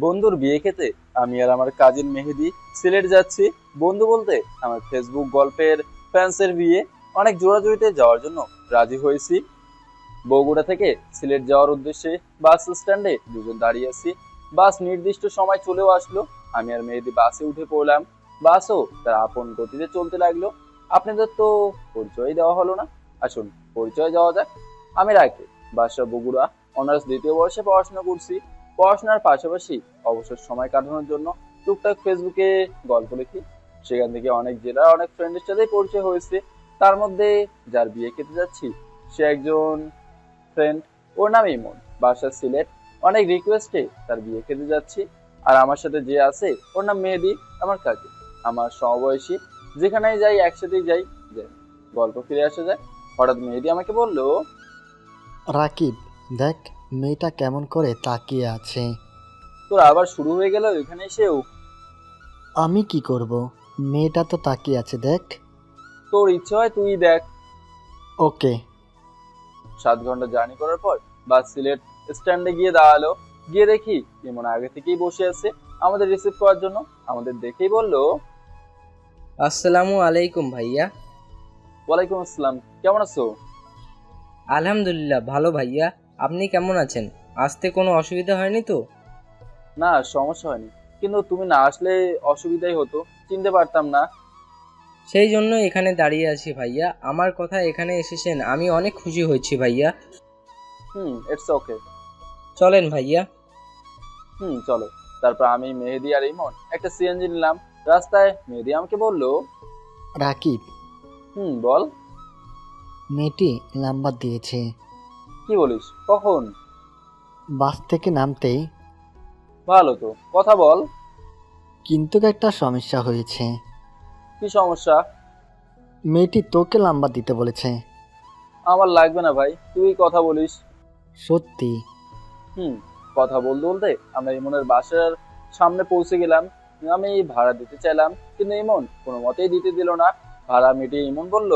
বন্ধুর বিয়ে খেতে আমি আর আমার কাজিন মেহেদি সিলেট যাচ্ছি। বন্ধু বলতে আমার ফেসবুক গল্পের ফ্যান্সের বিয়ে। অনেক জোড়াজুড়িতে যাওয়ার জন্য রাজি হয়েছি। বগুড়া থেকে সিলেট যাওয়ার উদ্দেশ্যে বাস স্ট্যান্ডে দুজন দাঁড়িয়ে আছি। বাস নির্দিষ্ট সময় চলেও আসলো। আমি আর মেহেদি বাসে উঠে পড়লাম। বাসও তার আপন গতিতে চলতে লাগলো। আপনাদের তো পরিচয় দেওয়া হলো না, আসুন পরিচয় দেওয়া যাক। আমি রাখি, বাসা বগুড়া, অনার্স দ্বিতীয় বর্ষে পড়াশোনা করছি। পড়াশোনার পাশাপাশি অবসর সময় কাটানোর জন্য টুকটাক ফেসবুকে গল্প লিখি। সেখান থেকে অনেক জেলার অনেক ফ্রেন্ডের সাথে পরিচয় হয়েছে। তার মধ্যে যার বিয়ে খেতে যাচ্ছি সে একজন ফ্রেন্ড, ওর নাম ইমন, বাসা সিলেট। অনেক রিকোয়েস্টে তার বিয়ে খেতে যাচ্ছি। আর আমার সাথে যে আছে ওর নাম মেহেদি, আমার কাজিন, আমার সমবয়সী। যেখানেই যাই একসাথেই যাই। যাই, গল্প ফিরে আসা যায়। হঠাৎ মেহেদি আমাকে বললো, রাকিব, দেখ মেয়েটা কেমন করে তাকিয়ে আছে। তোর আবার শুরু হয়ে গেল এখানে এসেও? আমি কি করব? মেয়েটা তো তাকিয়ে আছে, দেখ। তোর ইচ্ছে হয় তুই দেখ। ওকে। 7 ঘন্টা জার্নি করার পর বাস সিলেট স্ট্যান্ডে গিয়ে দাঁড়ালো। গিয়ে দেখি ইমন আগে থেকেই বসে আছে আমাদের রিসিভ করার জন্য। আমাদের দেখেই বলল, আসসালামু আলাইকুম ভাইয়া। ওয়ালাইকুম আসসালাম, কেমন আছো? আলহামদুলিল্লাহ ভালো ভাইয়া। আপনি কেমন আছেন? আসতে কোনো অসুবিধা হয়নি তো? না, সমস্যা হয়নি, কিন্তু তুমি না আসলে অসুবিধাই হতো, চিনতে পারতাম না। সেই জন্য এখানে দাঁড়িয়ে আছি ভাইয়া। আমার কথা এখানে এসেছেন, আমি অনেক খুশি হয়েছি ভাইয়া। It's okay. চলেন ভাইয়া। চলো। তারপর আমি, মেহেদি আর ইমন একটা সিএনজি নিলাম। রাস্তায় মেহেদি আমাকে বলল, রাকিব, বল। মেয়েটি নাম্বার দিয়েছে। কি বলিস, কখন? বাস থেকে নামতেই। ভালো তো, কথা বল। কিন্তু একটা সমস্যা হয়েছে। কি সমস্যা? মেয়েটি তোকে নাম্বার দিতে বলেছে। আমার লাগবে না ভাই, তুই কথা বলিস। সত্যি? হুম কথা বলতে বলতে আমরা ইমনের বাসার সামনে পৌঁছে গেলাম। আমি ভাড়া দিতে চাইলাম, কিন্তু ইমন কোনো মতেই দিতে দিল না। ভাড়া মিটিয়ে ইমন বলল,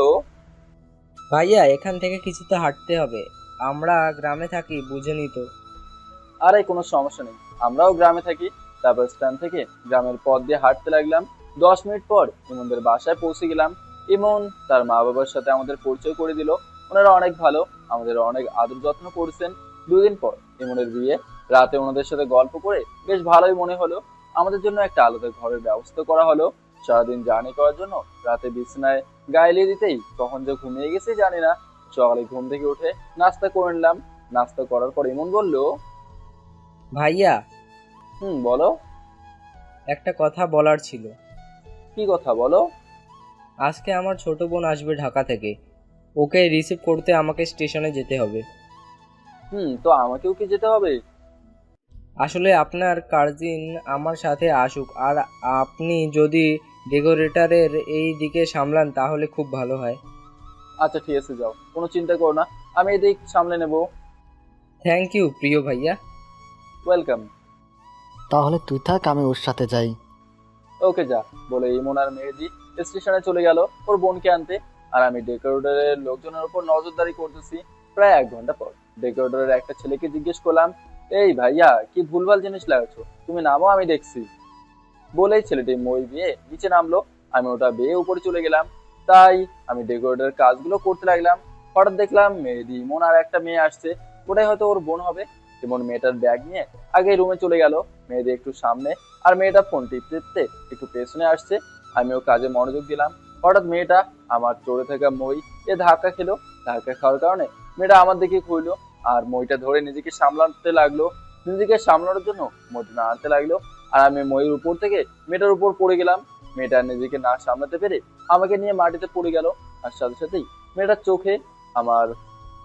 ভাইয়া এখান থেকে কিছু তো হাঁটতে হবে, আমরা গ্রামে থাকি, বুঝেনি তো। আরে কোনো সমস্যা নেই, আমরাও গ্রামে থাকি। তারপর স্ট্যান্ড থেকে গ্রামের পথ দিয়ে হাঁটতে লাগলাম। 10 মিনিট পর ইমনদের বাসায় পৌঁছে গেলাম। ইমন তার মা বাবার সাথে আমাদের পরিচয় করে দিল। ওনারা অনেক ভালো, আমাদের অনেক আদর যত্ন করছেন। 2 দিন পর ইমনের বিয়ে। রাতে ওনাদের সাথে গল্প করে বেশ ভালোই মনে হলো। আমাদের জন্য একটা আলাদা ঘরের ব্যবস্থা করা হলো। সারাদিন জার্নি করার জন্য রাতে বিছানায় গায়ে এলিয়ে দিতেই কখন যে ঘুমিয়ে গেছি জানি না। সকালে ঘুম থেকে উঠে নাস্তা করে নিলাম। নাস্তা করার পর ইমন বলল, ভাইয়া বলো। একটা কথা বলার ছিল। কি কথা বলো? আজকে আমার ছোট বোন আসবে ঢাকা থেকে, ওকে রিসিভ করতে আমাকে স্টেশনে যেতে হবে। তো আমাকেও কি যেতে হবে? আসলে আপনার কাজিন আমার সাথে আসুক, আর আপনি যদি ডেকোরেটরের এই দিকে সামলান তাহলে খুব ভালো হয়। আচ্ছা ঠিক আছে, যাও, কোনো চিন্তা করো না, আমি এদিক সামলে নেব। থ্যাংক ইউ প্রিয় ভাইয়া। ওয়েলকাম। তাহলে তুই থাক, আমি ওর সাথে যাই। ওকে যা, বলে ইমন আর মেহেদি স্টেশনে চলে গেল ওর বোনকে আনতে। আর আমি ডেকোরেটরের লোকজনের উপর নজরদারি করতেছি। প্রায় 1 ঘন্টা পর ডেকোরেটরের একটা ছেলেকে জিজ্ঞেস করলাম, এই ভাইয়া, কি ভুলভাল জিনিস লাগাচ্ছ? তুমি নামো, আমি দেখছি। বলেই ছেলেটি মই দিয়ে নিচে নামলো। আমি ওটা বেয়ে উপরে চলে গেলাম। তাই আমি ডেকোরেটরের কাজগুলো করতে লাগলাম। হঠাৎ দেখলাম মেহেদি, ইমন আর একটা মেয়ে আসছে। ওটাই হয়তো ওর বোন হবে। ইমন মেয়েটার ব্যাগ নিয়ে আগে রুমে চলে গেল, মেহেদি একটু সামনে, আর মেয়েটা ফোন টিপতে টিপতে একটু পেছনে আসছে। আমিও কাজে মনোযোগ দিলাম। হঠাৎ মেয়েটা আমার চড়ে থাকা মই ধাক্কা খেলো। ধাক্কা খাওয়ার কারণে মেয়েটা আমার দিকে ঘুরলো আর মইটা ধরে নিজেকে সামলাতে লাগলো। নিজেকে সামলানোর জন্য মইটা নাড়তে লাগলো। আর আমি মইয়ের উপর থেকে মেয়েটার উপর পড়ে গেলাম। মেয়েটা নিজেকে না সামলাতে পেরে আমাকে নিয়ে মাটিতে পড়ে গেল। আর সাথে সাথেই মেয়েটার চোখে আমার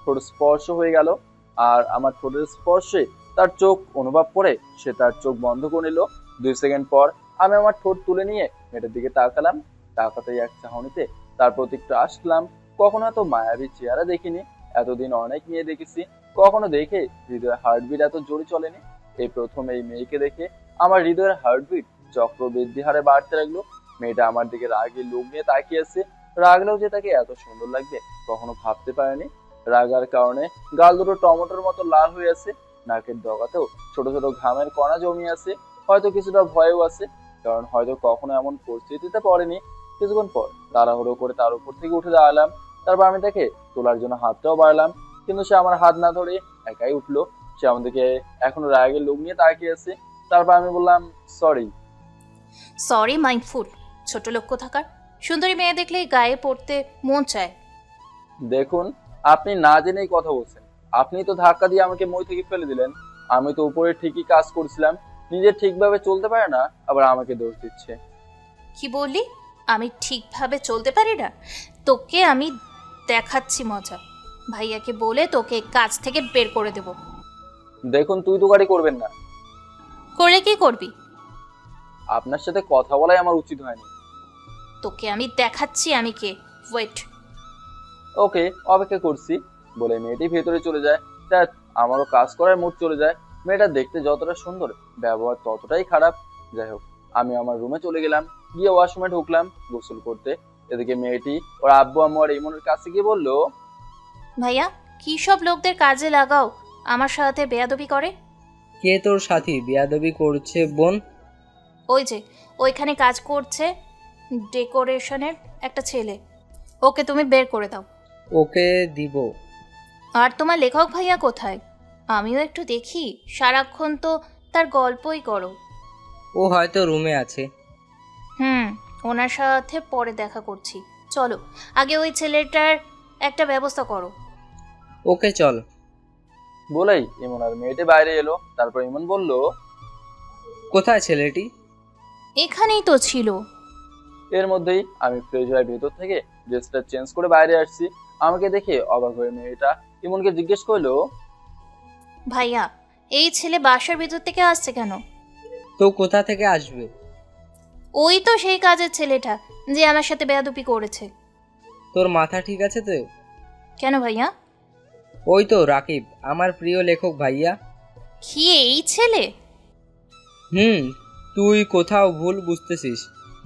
ঠোঁট স্পর্শ হয়ে গেল। আর আমার ঠোঁটের স্পর্শে তার চোখ অনুভব করে সে তার চোখ বন্ধ করে নিল। 2 সেকেন্ড পর আমি আমার ঠোঁট তুলে নিয়ে মেয়েটার দিকে তাকালাম। তাকাতেই এক চাহনিতে তার প্রতি একটু আসলাম। কখনো এত মায়াবী চেহারা দেখিনি। এতদিন অনেক মেয়ে দেখেছি, কখনো দেখে হৃদয়ের হার্টবিট এত জোরে চলেনি। এই প্রথম এই মেয়েকে দেখে আমার হৃদয়ের হার্টবিট চক্রবৃদ্ধি হারে বাড়তে লাগলো। মেয়েটা আমার দিকে রাগে লোক নিয়ে তাকিয়ে আছে। রাগলেও যে তাকে এত সুন্দর লাগবে কখনো ভাবতে পারেনি। রাগার কারণে গাল দুটো টমেটোর মতো লাল হয়ে আছে, নাকের ডগাতেও ছোট ছোট ঘামের কণা জমি আছে। হয়তো কিছুটা ভয়ও আছে, কারণ হয়তো কখনো এমন পরিস্থিতিতে পড়েনি। কিছুক্ষণ পর তাড়াহুড়ো করে তার উপর থেকে উঠে দাঁড়ালাম। তারপর আমি তাকে তোলার জন্য হাতটাও বাড়ালাম, কিন্তু সে আমার হাত না ধরে একাই উঠলো। সে আমাদেরকে এখনো রাগের লোক নিয়ে তাকিয়ে আছে। তারপর আমি বললাম, সরি। সরি মাইন্ডফুল, ছোট লোক কোথাকার। সুন্দরী মেয়ে দেখলেই গায়ে পড়তে মন চায়। দেখুন, আপনি না জেনেই কথা বলছেন। আপনি তো ধাক্কা দিয়ে আমাকে মই থেকে ফেলে দিলেন। আমি তো উপরে ঠিকই কাজ করছিলাম, নিজে ঠিকভাবে চলতে পারে না, আবার আমাকে দোষ দিচ্ছে। কি বললি? আমি ঠিকভাবে চলতে পারি না? তোকে আমি দেখাচ্ছি মজা। ভাইয়াকে বলে তোকে কাজ থেকে বের করে দেব। দেখুন, তুই তো গাড়ি করবেন না। করলে কি করবি? আপনার সাথে কথা বলাই আমার উচিত হয়নি। তোকে আমি দেখাচ্ছি আমি কে। ওয়েট। ওকে, অপেক্ষা করছি বলে মেয়েটি ভেতরে চলে যায়। ধ্যাৎ, আমারও কাজ করার মুড চলে যায়। মেয়েটা দেখতে যতটা সুন্দর, ব্যবহার ততটাই খারাপ। যাই হোক, আমি আমার রুমে চলে গেলাম। গিয়ে ওয়াশরুমে ঢুকলাম গোসল করতে। এদিকে মেয়েটি ওর আব্বু আম্মু আর ইমনের কাছে গিয়ে বলল, ভাইয়া, কি সব লোকদের কাজে লাগাও আমার সাথে বেয়াদবি করে? কে তোর সাথী বেয়াদবি করছে বোন? ওই যে ওইখানে কাজ করছে ডেকোরেশনের একটা ছেলে, ওকে তুমি বের করে দাও। ওকে দিব। আর তোমার লেখক ভাইয়া কোথায়? আমিও একটু দেখি, সারাক্ষণ তো তার গল্পই করো। ও হয়তো রুমে আছে। ওনার সাথে পরে দেখা করছি। চলো, আগে ওই ছেলেটার একটা ব্যবস্থা করো। ওকে চল। বলেই ইমন আর মেয়েটি বাইরে এলো। তারপর ইমন বলল, কোথায় ছেলেটি? এখানেই তো ছিল। এর মধ্যেই আমি ফ্রেশ হয়ে ভেতর থেকে ড্রেসটা চেঞ্জ করে বাইরে আসছি। আমাকে দেখে অবাক হয়ে মেয়েটা ইমনকে জিজ্ঞেস করলো, ভাইয়া, এই ছেলে বাসার ভিতর থেকে আসছে কেন? তো কোথা থেকে আসবে? ওই তো সেই কাজের ছেলেটা যে আমার সাথে বেয়াদবি করেছে। তোর মাথা ঠিক আছে তো? কেন ভাইয়া? ওই তো রাকিব, আমার প্রিয় লেখক ভাইয়া। কি এই ছেলে? তুই কোথাও ভুল বুঝতেছিস,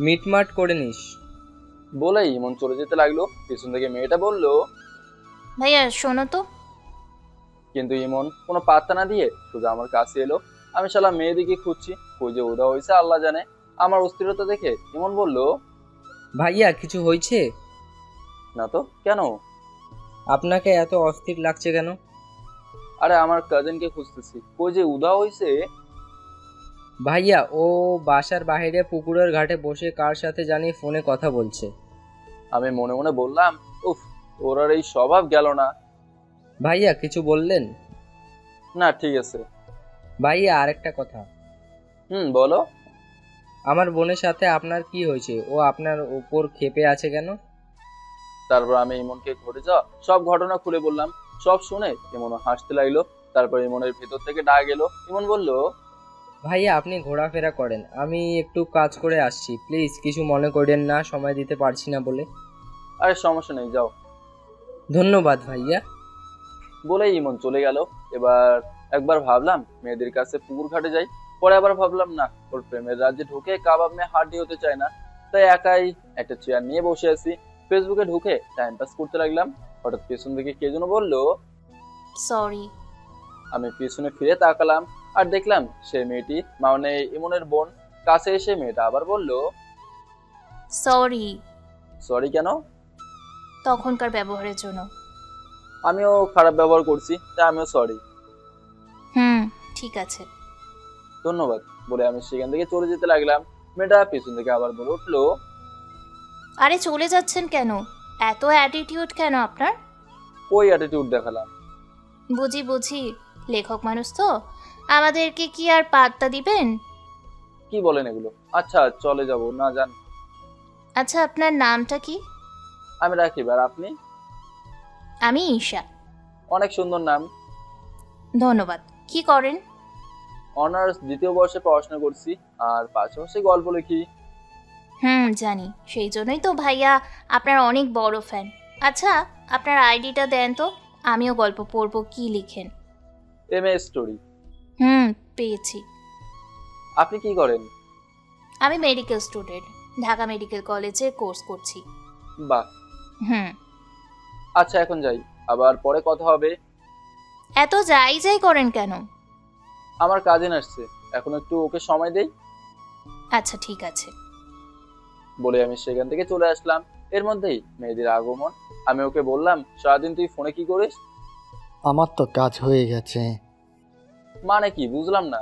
মিটমাট করে নিস। বলেই ইমন চলে যেতে লাগলো। পিছন থেকে মেয়েটা বলল, ভাইয়া শোনো তো। কিন্তু ইমন কোনো পাত্তা না দিয়ে সোজা আমার কাছে এলো। আমি শালা মেয়েদিকে খুঁজছি, খুঁজে উদা হয়েছে আল্লাহ জানে। আমার অস্থিরতা দেখে ইমন বলল, ভাইয়া কিছু হয়েছে? না তো, কেন? আপনাকে এত অস্থির লাগছে কেন? আরে আমার কাজিনকে খুঁজতেছি, কই যে উদা হয়েছে। ভাইয়া ও বাসার বাইরে পুকুরের ঘাটে বসে কার সাথে জানি ফোনে কথা বলছে। আমি মনে মনে বললাম, উফ, ওর আর এই স্বভাব গেল না। ভাইয়া কিছু বললেন? না, ঠিক আছে। ভাইয়া আরেকটা কথা। বলো। আমার বোনের সাথে আপনার কি হয়েছে? ও আপনার উপর ক্ষেপে আছে কেন? তারপর আমি ইমনকে ঘটে যাওয়া সব ঘটনা খুলে বললাম। সব শুনে ইমন হাসতে লাগলো। তারপর ইমনের ভেতর থেকে ডাক এলো। ইমন বলল, ভাইয়া আপনি ঘোরাফেরা করেন, আমি একটু কাজ করে আসছি, প্লিজ কিছু মনে করেন না সময় দিতে পারছি না বলে। আরে সমস্যা নেই, যাও। ধন্যবাদ ভাইয়া। বলেই ইমন চলে গেল। এবার একবার ভাবলাম মেয়েদের কাছে পুকুর ঘাটে যাই। পরে আবার ভাবলাম না, ওর প্রেমের রাজ্যে ঢুকে কাবাব মেয়ে হাড্ডি হতে চায় না। তাই একাই একটা চেয়ার নিয়ে বসে আছি। ফেসবুকে ঢুকে টাইম পাস করতে লাগলাম। হঠাৎ পেছন থেকে কে যেন বললো। সরি। আমি পিছনে ফিরে তাকালাম আর দেখলাম সে মেয়েটি, মানে ইমনের বোন। কাছে এসে মেয়েটা আবার বলল, সরি। সরি কেন? তখনকার ব্যবহারের জন্য। আমিও খারাপ ব্যবহার করছি, তাই আমিও সরি। ঠিক আছে। ধন্যবাদ বলে আমি সেখান থেকে চলে যেতে লাগলাম। মেয়েটা পিছন থেকে আবার বলে উঠলো, আরে চলে যাচ্ছেন কেন? এত অ্যাটিটিউড কেন আপনার? ওই অ্যাটিটিউড দেখালাম। বুঝি বুঝি, লেখক মানুষ তো, আমাদেরকে কি আর পাত্তা দিবেন? কি বলেন এগুলো? আচ্ছা, চলে যাব না, যান। আচ্ছা, আপনার নামটা কি? আমি রাকিব, আর আপনি? আমি ঈশা। অনেক সুন্দর নাম। ধন্যবাদ। কি করেন? অনার্স দ্বিতীয় বর্ষে পড়াশোনা করছি, আর পাশাপাশি গল্প লিখি। জানি, সেই জন্যই তো ভাইয়া আপনার অনেক বড় ফ্যান। আচ্ছা, আপনার আইডিটা দেন তো, আমিও গল্প পড়বো। কি লিখেন? MA story. পেয়েছি। আপনি কি করেন? আমি মেডিকেল স্টুডেন্ট, ঢাকা মেডিকেল কলেজে কোর্স করছি। বাহ। হুম। আচ্ছা, এখন যাই। আবার পরে কথা হবে। এত যাই যাই করেন কেন? আমার কাজিন আসছে, এখন একটু ওকে সময় দেই। আচ্ছা ঠিক আছে। বলে আমি সেখান থেকে চলে আসলাম। এর মধ্যেই মেহেদির আগমন। আমি ওকে বললাম, সারাদিন তুই ফোনে কি করিস? আমার তো কাজ হয়ে গেছে। মানে কি বুঝলাম না।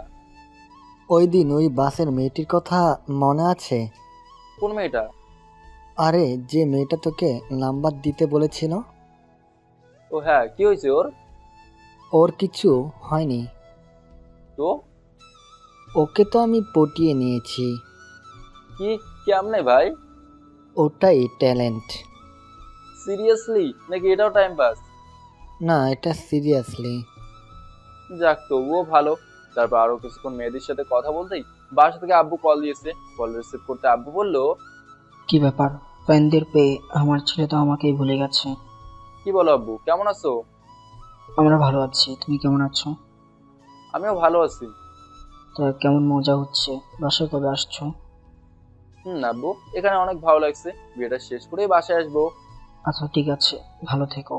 ওই দিন ওই বাসের মেয়েটির কথা মনে আছে? কোন মেয়েটা? আরে যে মেয়েটা তোকে নাম্বার দিতে বলেছিল। ও হ্যাঁ, কি হয়েছে ওর? ওর কিছু হয়নি। তো ওকে তো আমি পটিয়ে নিয়েছি। কি? কেমনে ভাই? ওটাই ট্যালেন্ট। সিরিয়াসলি নাকি এটাও টাইম পাস? না, এটা সিরিয়াসলি। যাক, তবুও ভালো। তারপর আরো কিছুক্ষণ মেয়েদের সাথে কথা বলতেই বাসা থেকে আব্বু কল দিয়েছে। কল রিসিভ করতে আব্বু বলল, কি ব্যাপার? ফ্যানদের পেয়ে আমার ছেলে তো আমাকেই ভুলে গেছে। কি বলো আব্বু, কেমন আছো? আমরা ভালো আছি, তুমি কেমন আছো? আমিও ভালো আছি। তা কেমন মজা হচ্ছে? বাসায় কবে আসছো? আব্বু, এখানে অনেক ভালো লাগছে। বিয়েটা শেষ করেই বাসায় আসবো। আচ্ছা ঠিক আছে, ভালো থেকো।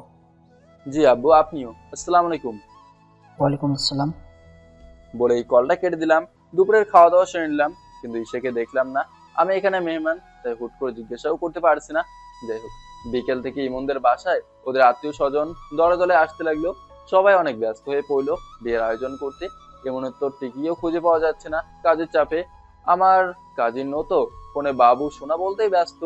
জি আব্বু, আপনিও। আসসালামু আলাইকুম। ওয়ালাইকুম আসসালাম। বলে এই কলটা কেটে দিলাম। দুপুরের খাওয়া দাওয়া সেরে নিলাম, কিন্তু ঈশাকে দেখলাম না। আমি এখানে মেহমান, তাই হুট করে জিজ্ঞাসাও করতে পারছি না। যাই হোক, বিকেল থেকে ইমনদের বাসায় ওদের আত্মীয় স্বজন দলে দলে আসতে লাগলো। সবাই অনেক ব্যস্ত হয়ে পড়লো বিয়ের আয়োজন করতে। ইমনের তো টিকিও খুঁজে পাওয়া যাচ্ছে না কাজের চাপে। আমার কাজিন তো ফোনে বাবু শোনা বলতেই ব্যস্ত।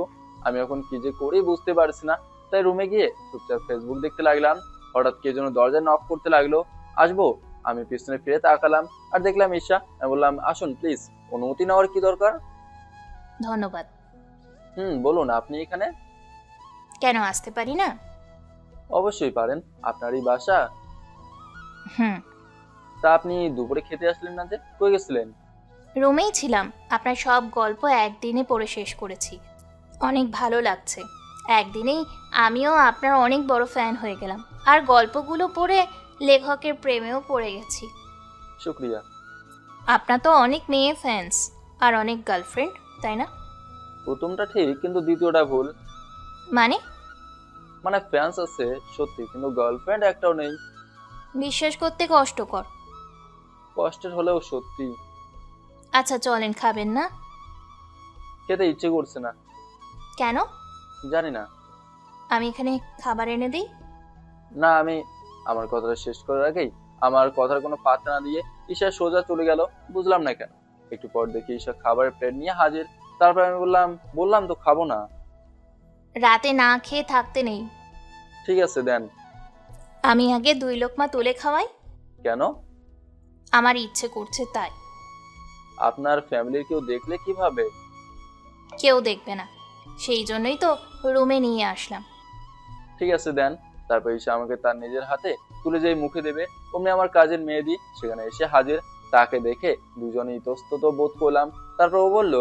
আমি এখন কি যে করি বুঝতে পারছি না। তাই রুমে গিয়ে চুপচাপ ফেসবুক দেখতে লাগলাম। হঠাৎ কে যেন দরজায় নক করতে লাগলো। আসবো? আমি পিছনে ফিরে তাকালাম আর দেখলাম ঈশা। আমি বললাম, আসুন প্লিজ। অনুমতি নেওয়ার কি দরকার? ধন্যবাদ। বলুন, আপনি এখানে? কেন আসতে পারি না? অবশ্যই পারেন, আপনারই বাসা। হুম। তা আপনি দুপুরে খেতে আসলেন না যে, কই গেছিলেন? রুমেই ছিলাম। আপনার সব গল্প একদিনে পড়ে শেষ করেছি। অনেক ভালো লাগছে। একদিনেই আমিও আপনার অনেক বড় ফ্যান হয়ে গেলাম। আর গল্পগুলো পড়ে লেখকের প্রেমেও পড়ে গেছি। শুক্রিয়া। আপনার তো অনেক মেয়ে ফ্যান্স আর অনেক গার্লফ্রেন্ড, তাই না? প্রথমটা ঠিক, কিন্তু দ্বিতীয়টা ভুল। মানে? মানে ফ্যান্স আছে সত্যি, কিন্তু গার্লফ্রেন্ড একটাও নেই। বিশ্বাস করতে কষ্টকর। কষ্টের হলেও সত্যি। আচ্ছা চলেন, খাবেন না? খেতে ইচ্ছে করছে না। কেন? জানি না। আমি এখানে খাবার এনে দিই। না, আমি আমার কথাটা শেষ করার আগেই আমার কথার কোনো পাত্তা না দিয়ে ঈশা সোজা চলে গেল। বুঝলাম না কেন। একটু পর দেখি ঈশা খাবারের প্লেট নিয়ে হাজির। তারপর আমি বললাম তো খাবো না। রাতে না খেয়ে থাকতে নেই। ঠিক আছে দেন। আমি আগে 2 লোকমা তুলে খাওয়াই। কেন? আমার ইচ্ছে করছে তাই। আপনার ফ্যামিলির কেউ দেখলে কিভাবে? কেউ দেখবে না, সেই জন্যই তো রুমে নিয়ে আসলাম। ঠিক আছে দেন। তারপর ঈশা আমাকে তার নিজের হাতে তুলে যেই মুখে দেবে, অমনি আমার কাজের মেহেদি সেখানে এসে হাজির। তাকে দেখে দুজনে ইতস্তত বোধ করলাম। তারপর ও বলল,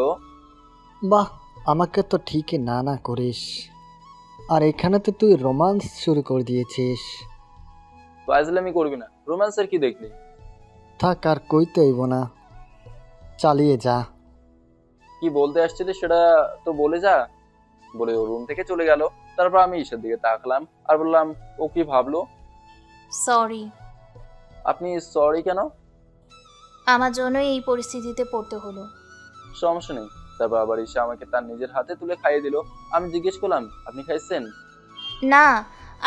বাহ, আমাকে তো ঠিকই না না করিস। আর এখানে তো তুই রোমান্স শুরু করে দিয়েছিস। ফাজলামি করবি না, রোম্যান্সের কি দেখলি? থাক, আর কইতে হইব না, চালিয়ে যা। কি বলতে আসছিলি সেটা তো বলে যা। বলে ও রুম থেকে চলে গেল। তারপর আমি ঈশার দিকে তাকালাম আর বললাম, ও কি ভাবলো? সরি। আপনি সরি কেন? আমার জন্যই এই পরিস্থিতিতে পড়তে হলো। সমস্যা নেই। তারপর আবার ঈশা আমাকে তার নিজের হাতে তুলে খাইয়ে দিল। আমি জিজ্ঞেস করলাম, আপনি খাইছেন? না,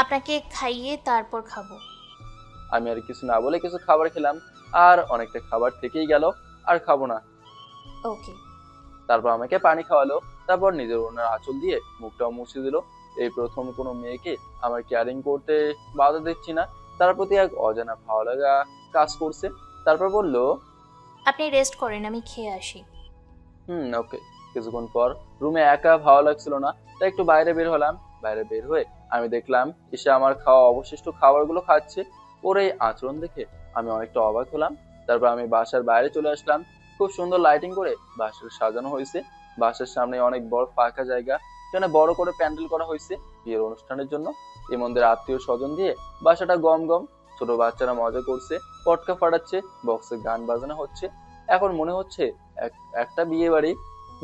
আপনাকে খাইয়ে তারপর খাবো। আমি আর কিছু না বলে কিছু খাবার খেলাম। আর অনেকটা খাবার থেকেই গেল, আর খাবো না। ওকে। তারপর আমাকে পানি খাওয়ালো। তারপর নিজের ওনার আঁচল দিয়ে মুখটাও মুছে দিল। এই প্রথম কোনো মেয়েকে আমার কেয়ারিং করতে বাধা দিচ্ছি না। তার প্রতি এক অজানা ভালো লাগা কাজ করছে। তারপর বলল, আপনি রেস্ট করেন, আমি খেয়ে আসি। ওকে। কিছুক্ষণ পর রুমে একা ভালো লাগছিল না, তাই একটু বাইরে বের হলাম। বাইরে বের হয়ে আমি দেখলাম ঈশা আমার খাওয়া অবশিষ্ট খাবারগুলো খাচ্ছে। ওর এই আচরণ দেখে আমি অনেকটা অবাক হলাম। তারপর আমি বাসার বাইরে চলে আসলাম। খুব সুন্দর লাইটিং করে বাসার সাজানো হয়েছে। বাসার সামনে অনেক বড় ফাঁকা জায়গা, সেখানে বড় করে প্যান্ডেল করা হয়েছে বিয়ের অনুষ্ঠানের জন্য। ইমনদের আত্মীয় স্বজন দিয়ে বাসাটা গম গম। ছোট বাচ্চারা মজা করছে, পটকা ফাটাচ্ছে, বক্সে গান বাজানো হচ্ছে। এখন মনে হচ্ছে একটা বিয়ে বাড়ি।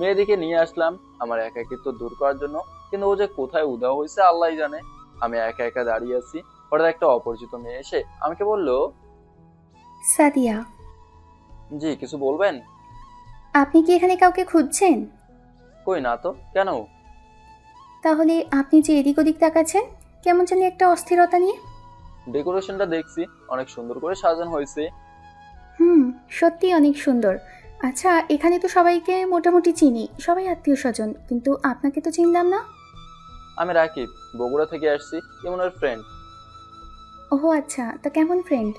মেয়েদিকে নিয়ে আসলাম আমার একাকিত্ব দূর করার জন্য, কিন্তু ও যে কোথায় উধাও হয়েছে আল্লাহই জানে। আমি একা একা দাঁড়িয়ে আছি। হঠাৎ একটা অপরিচিত মেয়ে এসে আমাকে বলল, সাদিয়া, জি কিছু বলবেন? আপনি কি এখানে কাউকে খুঁজছেন? কই না তো, কেন? তাহলে আপনি যে এদিক ওদিক তাকাচ্ছেন, কেমন জানি একটা অস্থিরতা নিয়ে। ডেকোরেশনটা দেখছি অনেক সুন্দর করে সাজানো হয়েছে। হুম, সত্যি অনেক সুন্দর। আচ্ছা, এখানে তো সবাইকে মোটামুটি চিনি, সবাই আত্মীয় স্বজন, কিন্তু আপনাকে তো চিনলাম না। আমি রাকিব, বগুড়া থেকে আসছি, ইমনের ফ্রেন্ড। ওহো আচ্ছা, তা কেমন friend?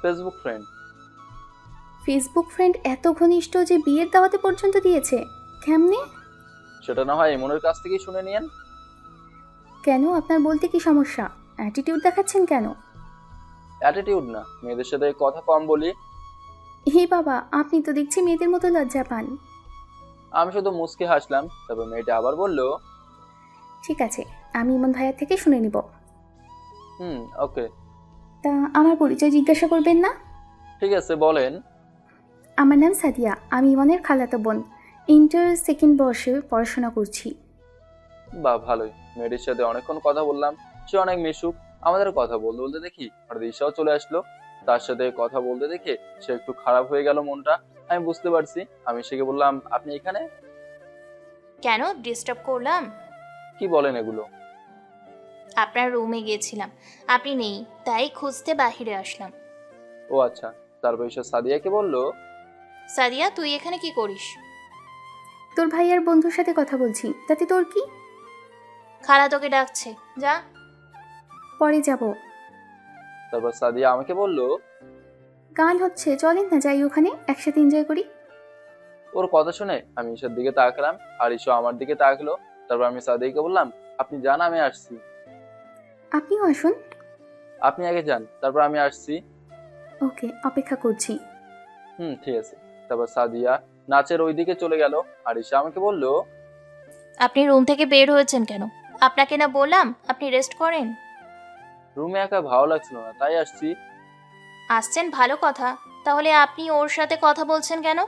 Facebook friend. Facebook friend এত ঘনিষ্ঠ যে বিয়ের দাওয়াতে পর্যন্ত দিয়েছে? কেমনে? সেটা না হয় ইমনের কাছ থেকেই শুনে নিয়েন। কেন, আপনার বলতে কি সমস্যা? অ্যাটিটিউড দেখাচ্ছেন কেন? অ্যাটিটিউড না, মেয়েদের সাথে কথা কম বলি। হে বাবা, আপনি তো দেখছি মেয়েদের মতো লজ্জা পান। আমি শুধু মুচকি হাসলাম, তারপর মেয়েটা আবার বলল, ঠিক আছে, আমি ইমন ভাইয়ার থেকে শুনে নিব। ওকে। তা আমার পরিচয় জিজ্ঞাসা করবেন না? ঠিক আছে বলেন। আমার নাম সাদিয়া, আমি ইমনের খালাতো বোন। ইন্টার সেকেন্ড বর্ষে পড়াশোনা করছি। বা ভালোই, মেয়েটির সাথে অনেকক্ষণ কথা বললাম। সে অনেক মিশুক। আমাদের কথা বলতে বলতে দেখি হঠাৎ ঈশাও চলে আসলো। তার সাথে কথা বলতে দেখে সে একটু খারাপ হয়ে গেল মনটা। আমি বুঝতে পারছি। আমি সেকে বললাম, আপনি এখানে? কেন ডিস্টার্ব করলাম? কি বলেন এগুলো? আপনার রুমে গিয়েছিলাম, আপনি নেই, তাই খুঁজতে বাহিরে আসলাম। ও আচ্ছা। তারপর ঈশা সাদিয়াকে বলল, সাদিয়া, তুই এখানে কি করিস? তোর ভাইয়ার বন্ধুর সাথে কথা বলছি, তাতে তোর কি? খালা তোকে ডাকছে, যা। পরে যাব। তারপর সাদিয়া আমাকে বলল, গান হচ্ছে, চলেন না যাই ওখানে, একসাথে এনজয় করি। ওর কথা শুনে আমি ঈশার দিকে তাকালাম, আর ঈশা আমার দিকে তাকলো। তারপর আমি সাদিয়াকে বললাম, আপনি যান, আমি আসছি। আপনিও আসুন। আপনি আগে যান, তারপর আমি আসছি। ওকে, অপেক্ষা করছি। ঠিক আছে। তারপর সাদিয়া নাচের ওই দিকে চলে গেল, আর ঈশা আমাকে বলল, আপনি রুম থেকে বের হয়েছেন কেন? আপনাকে না বললাম আপনি রেস্ট করেন? রুমে একা ভালো লাগছিল না, তাই আসছি। আসছেন ভালো কথা, তাহলে আপনি ওর সাথে কথা বলছেন কেন?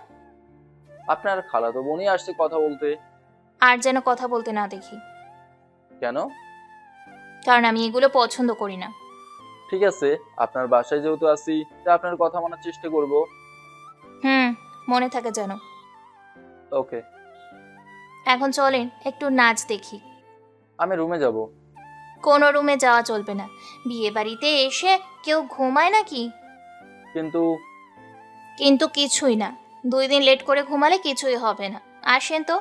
আপনার খালাতো বোনই আসছে কথা বলতে। আর যেন কথা বলতে না দেখি, কেন? কারণ আমি এগুলো পছন্দ করি না। ঠিক আছে, আপনার বাসায় যেহেতু আসি, তা আপনার কথা মানার চেষ্টা করব। মনে থাকে যেন। ওকে। এখন চলেন একটু নাচ দেখি। আমি রুমে যাব। কোনো রুমে যাওয়া চলবে না, বিয়ে বাড়িতে এসে কেউ ঘুমায় নাকি? কিন্তু কিন্তু কিছুই না, 2 দিন লেট করে ঘুমালে কিছুই হবে না। আসেন তো।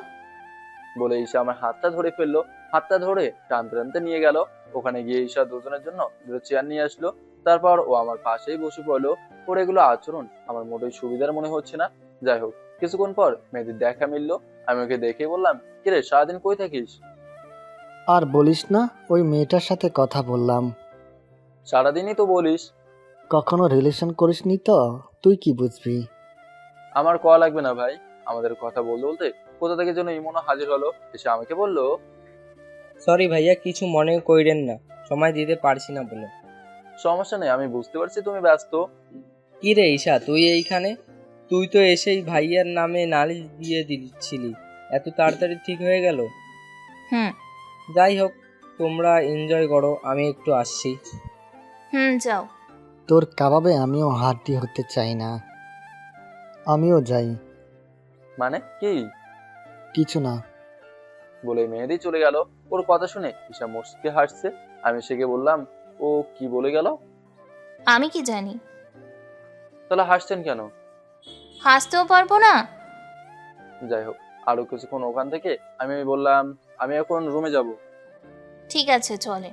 বলে ঈশা আমার হাতটা ধরে ফেললো। হাতটা ধরে টানতে টানতে নিয়ে গেল। ওখানে গিয়ে ঈশা দুজনের জন্য দুটো চেয়ার নিয়ে আসলো। তারপর ও আমার পাশেই বসে পড়লো। ওর এগুলো আচরণ আমার মোটেই সুবিধার মনে হচ্ছে না। যাই হোক, কিছুক্ষণ পর মেয়েদের দেখা মিললো। আমি ওকে দেখে বললাম, কিরে সারাদিন কই থাকিস? আর বলিস না, ওই মেয়েটার সাথে কথা বললাম। সারাদিনই তো বলিস। কখনো রিলেশন করিসনি তো, তুই কি বুঝবি? আমার কল লাগবে না ভাই। আমাদের কথা বলতে বলতে কোথা থেকে যেন ইমনও হাজির হলো। এসে আমাকে বলল, সরি ভাইয়া, কিছু মনে কইরেন না, সময় দিতে পারছি না বলে। সমস্যা নেই, আমি বুঝতে পারছি তুমি ব্যস্ত। কি রে ঈশা, তুই এইখানে? তুই তো এসেই ভাইয়ার নামে নালিশ দিয়ে দিচ্ছিলি, এত তাড়াতাড়ি ঠিক হয়ে গেল? হুম। যাই হোক, তোমরা এনজয় করো, আমি একটু আসছি। যাও। তোর কাবাবে আমিও হাড্ডি হতে চাই না। আমিও যাই। মানে কি? কিছু না। বলে মেহেদি চলে গেল। ওর কথা শুনে ঈশা মুচকে হাসছে। আমি সেকে বললাম, ও কি বলে গেল? আমি কি জানি? তাহলে হাসছেন কেন? হাসতেও পারবো না? যাই হোক, আরো কিছুক্ষণ ওখান থেকে আমি বললাম, আমি এখন রুমে যাব। ঠিক আছে, চলে।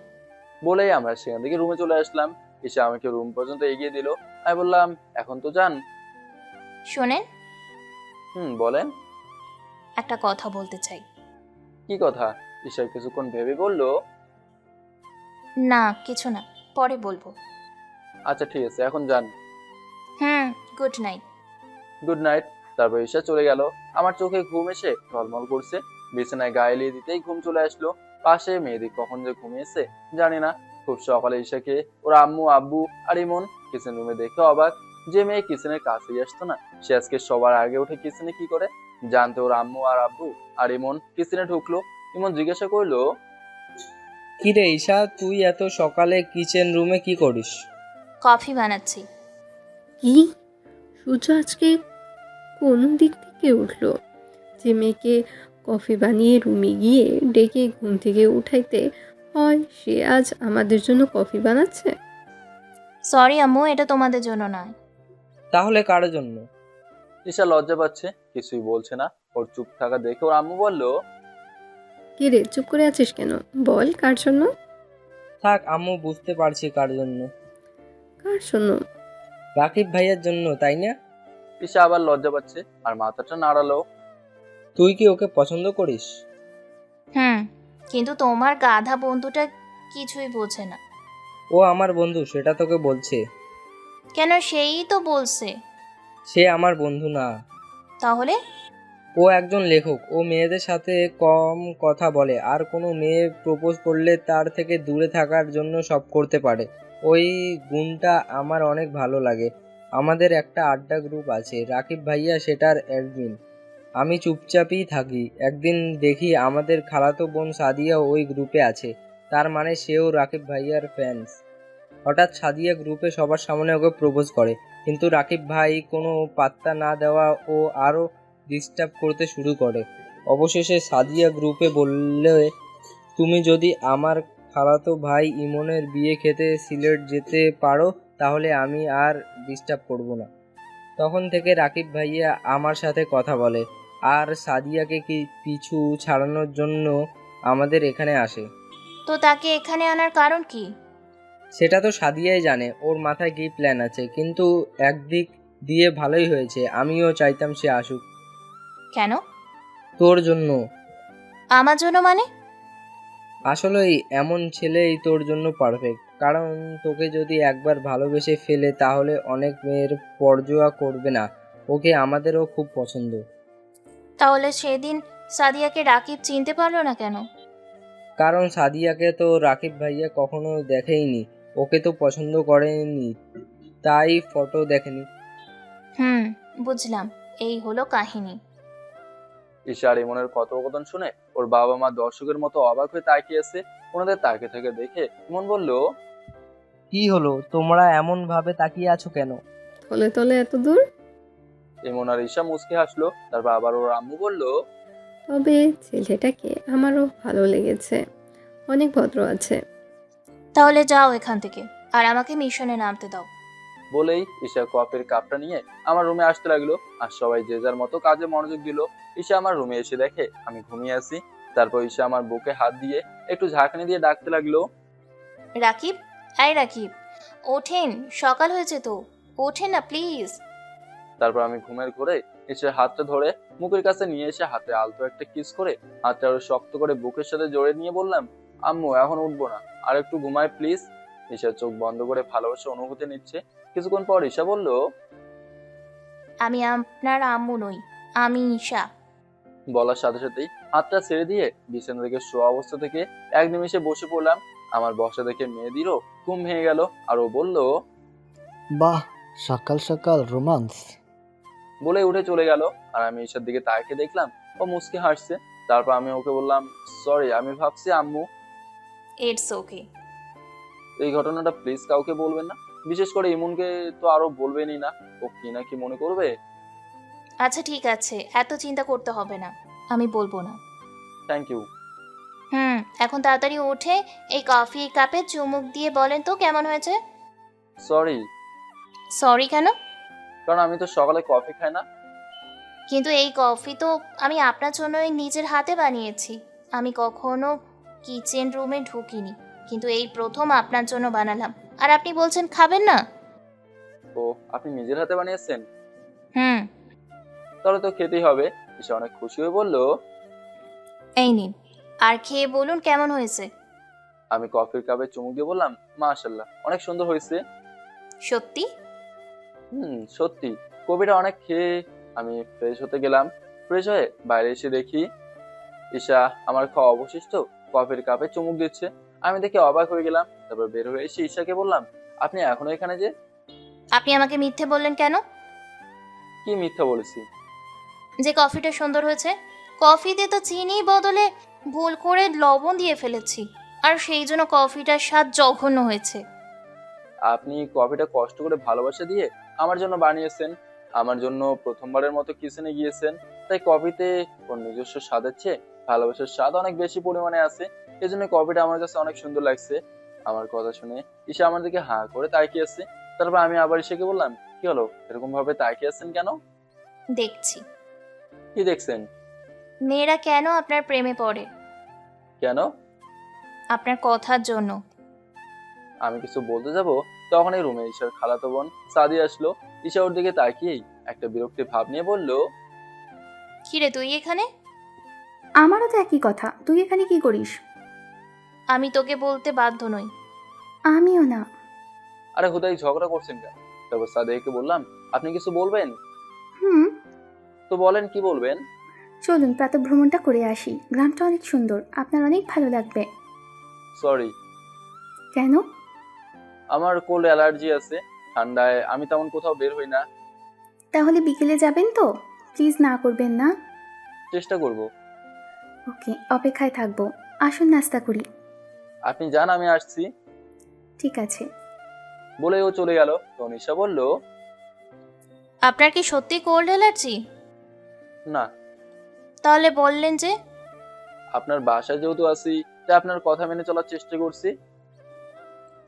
বলেই আমরা সেখান থেকে রুমে চলে আসলাম। ঈশা আমাকে রুম পর্যন্ত এগিয়ে দিল। আমি বললাম, এখন তো যান। শোনেন, বলেন। একটা কথা বলতে চাই। কি কথা? ঈশা কিছুক্ষণ ভেবে বলল, না কিছু না, পরে বলবো। আচ্ছা ঠিক আছে, এখন যান। Good night. Good night. তারপর ঈশা চলে গেল। আমার চোখে ঘুম এসে ঝলমল করছে। বিছানায় গায়ে এলিয়ে দিতেই ঘুম চলে আসলো। পাশে মেহেদি কখন যে ঘুমিয়েছে জানি না। খুব সকালে ঈশাকে ওর আম্মু, আব্বু আর ইমন কিচেন রুমে দেখে অবাক। যে মেয়ে কিচেনের কাছেই আসতো না, সে আজকে সবার আগে উঠে কিচেনে কি করে? জানতে ওর আম্মু আর আব্বু আর ইমন কিচেনে ঢুকলো। ইমন জিজ্ঞাসা করলো, কি রে ঈশা, তুই এত সকালে কিচেন রুমে কি করিস? কফি বানাচ্ছি। কি সূর্য আজকে কোন দিক থেকে উঠলো যে মেয়েকে কফি বানিয়ে রুমে গিয়ে ডেকে ঘুম থেকে উঠাইতে হয় সে আজ আমাদের জন্য কফি বানাচ্ছে? সরি আম্মু, এটা তোমাদের জন্য নয়। তাহলে কার জন্য? ঈশা লজ্জা পাচ্ছে, কিছুই বলছে না। ওর চুপ থাকা দেখে ওর আম্মু বলল, কি রে চুপ করে আছিস কেন? বল কার জন্য? থাক আম্মু, বুঝতে পারছি কার জন্য। কার জন্য? রাকিব ভাইয়ার জন্য, তাই না? ঈশা আবার লজ্জা পাচ্ছে আর মাথাটা নাড়ালো। তুই কি ওকে পছন্দ করিস? হুম, কিন্তু তোমার গাধা বন্ধুটা কিছুই বোঝে না। ও আমার বন্ধু, সেটা তোকে বলছে। কেন, সেই তো বলছে। সে আমার বন্ধু না। তাহলে? ও একজন লেখক। ও মেয়েদের সাথে কম কথা বলে, আর কোনো মেয়ে প্রপোজ করলে তার থেকে দূরে থাকার জন্য সব করতে পারে। ওই গুণটা আমার অনেক ভালো লাগে। আমাদের একটা আড্ডা গ্রুপ আছে, রাকিব ভাইয়া সেটার অ্যাডমিন। আমি চুপচাপই থাকি। একদিন দেখি আমাদের খালাতো বোন সাদিয়া ওই গ্রুপে আছে, তার মানে সেও রাকিব ভাইয়ার ফ্যান্স। হঠাৎ সাদিয়া গ্রুপে সবার সামনে ওকে প্রপোজ করে, কিন্তু রাকিব ভাই কোনো পাত্তা না দেওয়া ও আরও ডিস্টার্ব করতে শুরু করে। অবশেষে সাদিয়া গ্রুপে বললে, তুমি যদি আমার খালাতো ভাই ইমনের বিয়ে খেতে সিলেট যেতে পারো তাহলে আমি আর ডিস্টার্ব করব না। তখন থেকে রাকিব ভাইয়া আমার সাথে কথা বলে, আর সাদিয়াকে কি পিছু ছাড়ানোর জন্য আমাদের এখানে আসে। তো তাকে এখানে আনার কারণ কি? সেটা তো সাদিয়াই জানে, ওর মাথায় কী প্ল্যান আছে। কিন্তু একদিক দিয়ে ভালোই হয়েছে, আমিও চাইতাম সে আসুক। কেন? তোর জন্য। আমার জন্য মানে? আসলেই এমন ছেলেই তোর জন্য পারফেক্ট। কারণ তোকে যদি একবার ভালোবেসে ফেলে তাহলে অনেক মেয়ের পরজোয়া করবে না। ওকে আমাদেরও খুব পছন্দ। তাহলে সেদিন সাদিয়াকে রাকিব চিনতে পারলো না কেন? কারণ সাদিয়াকে তো রাকিব ভাইয়া কখনো দেখেইনি, ওকে তো পছন্দ করেনি, তাই ফটো দেখেনি। হুম, বুঝলাম। এই হলো কাহিনী। ঈশা আর ইমনের কথোপকথন শুনে ওর বাবা মা দর্শকের মতো অবাক হয়ে তাকিয়ে আছে। ওনাদের তাকিয়ে থেকে দেখে ইমন বলল, কি হলো, তোমরা এমন ভাবে তাকিয়ে আছো কেন? তলে তলে এত দূর? ইমন আর ঈশা মুচকি হাসলো। তারপর আবার ওর আম্মু বলল, তবে ছেলেটাকে আমারও ভালো লেগেছে, অনেক ভদ্র আছে। তাহলে যাও এখান থেকে, আর আমাকে মিশনে নামতে দাও। বলেই ঈশা কফির কাপটা নিয়ে আমার রুমে আসতে লাগলো। আর সবাই যে যার মতো কাজে মনোযোগ দিল। ঈশা আমার রুমে এসে দেখে আমি ঘুমিয়ে আছি। তারপর ঈশা আমার বুকে হাত দিয়ে একটু ঝাঁকানি দিয়ে ডাকতে লাগলো, রাকিব, এই রাকিব, ওঠেন, সকাল হয়েছে তো, ওঠেন না প্লিজ। তারপর আমি ঘুমের ঘোরে ঈশার হাতটা ধরে মুখের কাছে নিয়ে এসে হাতে আলতো একটা কিস করে হাতটা আরো শক্ত করে বুকের সাথে জড়িয়ে নিয়ে বললাম, আম্মু এখন উঠবো না, আর একটু ঘুমায় প্লিজ। ঈশা চোখ বন্ধ করে ভালোবাসা অনুভূতি নিচ্ছে। কিছুক্ষণ পর ঈশা বলল, আমি আপনার আম্মু নই, আমি ঈশা। বলার সাথে সাথেই হাতটা ছেড়ে দিয়ে বিছানা থেকে শোয়া অবস্থা থেকে এক নিমিষে বসে পড়লাম। আমার বসা দেখে মেয়েদিরও ঘুম ভেঙে গেল। আর ও বলল, বাহ, সকাল সকাল রোমান্স। বলে উঠে চলে গেল। আর আমি ঈশার দিকে তাকিয়ে দেখলাম ও মুচকি হাসছে। তারপর আমি ওকে বললাম, সরি, আমি ভাবছি আম্মু। It's okay. এই ঘটনাটা প্লিজ কাউকে বলবেন না, বিশেষ করে ইমনকে তো আরো বলবেনই না। ও কি না কি মনে করবে। আচ্ছা ঠিক আছে, এত চিন্তা করতে হবে না, আমি বলবো না। Thank you. এখন তাড়াতাড়ি উঠে এই কফি কাপে চুমুক দিয়ে বলেন তো কেমন হয়েছে। সরি। সরি কেন? কারণ আমি তো সকালে কফি খাই না। কিন্তু এই কফি তো আমি আপনার জন্যই নিজের হাতে বানিয়েছি। আমি কখনো কিচেন রুমে ঢুকিনি, কিন্তু এই প্রথম আপনার জন্য বানালাম, আর আপনি বলছেন খাবেন না। ও, আপনি নিজের হাতে বানিয়েছেন? হুম। তাহলে তো খেতেই হবে। ঈশা অনেক খুশি হয়ে বলল, এই নিন, আর খেয়ে বলুন কেমন হয়েছে। আমি কফির কাপে চুমুক দিয়ে বললাম, মাশাআল্লাহ, অনেক সুন্দর হয়েছে। সত্যি? সত্যি। কফিটা অনেক খেয়ে আমি ফ্রেশ হতে গেলাম। ফ্রেশ হয়ে বাইরে এসে দেখি ঈশা আমার খাওয়া অবশিষ্ট কফির কাপে চুমুক দিচ্ছে। আমি দেখে অবাক হয়ে গেলাম। তারপর বের হয়ে এসে ঈশাকে বললাম, আপনি এখনো এখানে যে? আপনি আমাকে মিথ্যে বললেন কেন? কি মিথ্যা বলেছি? যে কফিটা সুন্দর হয়েছে। কফিতে তো চিনি বদলে ভুল করে লবণ দিয়ে ফেলেছি। আর সেই জন্য কফিটার স্বাদ জঘন্য হয়েছে। আপনি কফিটা কষ্ট করে ভালোবাসা দিয়ে আমার জন্য বানিয়েছেন, আমার জন্য প্রথমবারের মতো কিচেনে গিয়েছেন, তাই কফিতে ওর নিজস্ব স্বাদের চেয়ে ভালোবাসার স্বাদ অনেক বেশি পরিমাণে আছে। এই জন্য কফিটা আমার কাছে অনেক সুন্দর লাগছে। আমার কথা শুনে ঈশা আমার দিকে হাঁ করে তাকিয়ে আছে। তারপর আমি আবার ঈশাকে বললাম, কি হলো, এরকম ভাবে তাকিয়ে আছেন কেন? দেখছি কি দেখছেন? মেয়েরা কেন আপনার প্রেমে পড়ে। কেন? আপনার কথার জন্য। আমি কিছু বলতে যাব তখনই রুমে ঈশার খালাতো বোন সাদি আসলো। ঈশা ওর দিকে তাকিয়েই একটা বিরক্তি ভাব নিয়ে বলল, কিরে তুই এখানে? আমারও তো একই কথা, তুই এখানে কি করিস? আমি তোকে বলতে বাধ্য নই। আমিও না। আরে হুদাই ঝগড়া করছেন কেন? তারপর সাদিয়াকে বললাম, আপনি কিছু বলবেন? হুম, তো বলেন, কি বলবেন? চলুন প্রাতঃভ্রমণটা করে আসি, গ্রামটা অনেক সুন্দর, আপনার অনেক ভালো লাগবে। সরি, কেন? আমার কোল্ড অ্যালার্জি আছে, ঠান্ডায় আমি তেমন কোথাও বের হই না। তাহলে বিকেলে যাবেন তো? প্লিজ না করবেন না। চেষ্টা করব। ওকে, অপেক্ষায় থাকবো। আসুন নাস্তা করি। আপনি যান, আমি আসছি। ঠিক আছে। বলে ও চলে গেল। তো নিশা বলল, আপনার কি সত্যি কোল্ড অ্যালার্জি? না, তাহলে বললেন যে? আপনার বাসায় যেহেতু আছি তাই আপনার কথা মেনে চলার চেষ্টা করছি।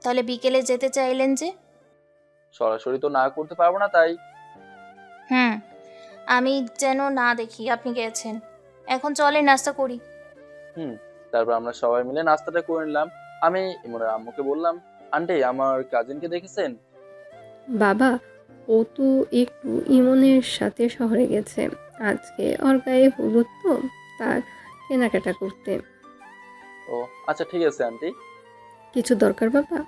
তাহলে বিকেলে যেতে চাইলেন যে? সরাসরি তো না করতে পারবো না, তাই। হুম, আমি যেন না দেখি আপনি গেছেন। এখন চলে নাস্তা করি। হুম। তারপর আমরা সবাই মিলে নাস্তাটা করে নিলাম। আমি ইমনের আম্মুকে বললাম, আন্টি, আমার কাজিনকে দেখেছেন? বাবা, ও তো একটু ইমনের সাথে শহরে গেছে। আজকে ওর গায়ে হলুদ তো, তার কেনাকাটা করতে। ও আচ্ছা, ঠিক আছে আন্টি। কিছু দরকার বাবা?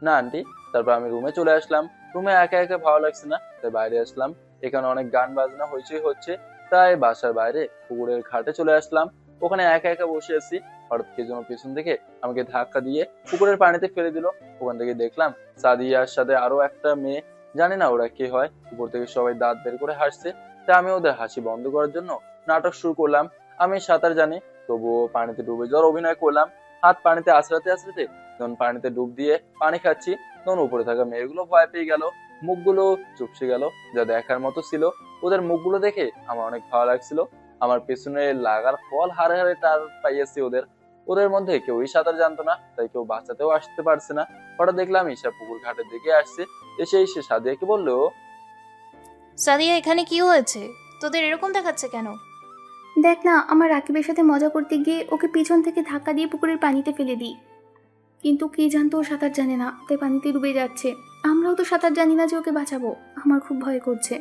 না আন্টি। তারপর আমি রুমে চলে আসলাম। রুমে একা একা ভালো লাগছে না, তাই বাইরে আসলাম। এখানে অনেক গান বাজনা হইচই হচ্ছে, তাই বাসার বাইরে পুকুরের ঘাটে চলে আসলাম। ওখানে একা একা বসে আছি। হঠাৎ কে যেন পেছন থেকে আমাকে ধাক্কা দিয়ে পুকুরের পানিতে ফেলে দিল। ওখান থেকে দেখলাম সাদিয়ার সাথে আরো একটা মেয়ে, জানি না ওরা কে হয়। উপর থেকে সবাই দাঁত বের করে হাসছে, তাই আমি ওদের হাসি বন্ধ করার জন্য নাটক শুরু করলাম। আমি সাঁতার জানি, তবুও পানিতে ডুবে যাওয়ার অভিনয় করলাম। হাত পানিতে আছড়াতে আছড়াতে যখন পানিতে ডুব দিয়ে পানি খাচ্ছি, তখন উপরে থাকা মেয়েগুলো ভয় পেয়ে গেল, মুখগুলো চুপসে গেল। যা দেখার মতো ছিল, ওদের মুখগুলো দেখে আমার অনেক ভালো লাগছিল। আমার পেছনে লাগার ফল হারে হারে টার পাইয়াছি ওদের। ওদের মধ্যে কেউই সাঁতার জানতো না, তাই কেউ বাঁচাতেও আসতে পারছে না। হঠাৎ দেখলাম ঈশা পুকুর ঘাটের দিকে আসছে। এসে সাদিয়াকে বললো, সাদিয়া, এখানে কি হয়েছে? তোদের এরকম দেখাচ্ছে কেন? দেখ না, আমার রাকিবের সাথে মজা করতে গিয়ে ওকে পিছন থেকে ধাক্কা দিয়ে পুকুরের পানিতে ফেলে দিই। কিন্তু কে জানতো ও সাঁতার জানে না, তাই পানিতে ডুবে যাচ্ছে। আমরাও তো সাঁতার জানি না যে ওকে বাঁচাবো। আমার খুব ভয় করছে।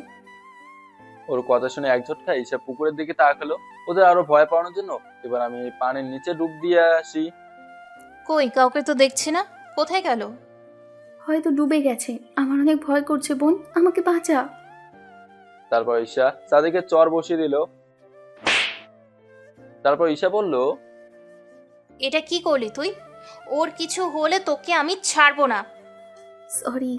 ওর কথা শুনে এক ঝটকা ঈশা পুকুরের দিকে তাকালো। ওদের আরো ভয় পাওয়ানোর জন্য এবার আমি পানির নিচে ডুব দিয়ে আসি। কই, কাউকে তো দেখছি না। কোথায় গেল? হয়তো ডুবে গেছে। আমার অনেক ভয় করছে বোন, আমাকে বাঁচা। তারপর ঈশা সাদিকে চর বসিয়ে দিল। তারপর ঈশা বলল, এটা কি করলি তুই? ওর কিছু হলে তোকে আমি ছাড়বো না। সরি।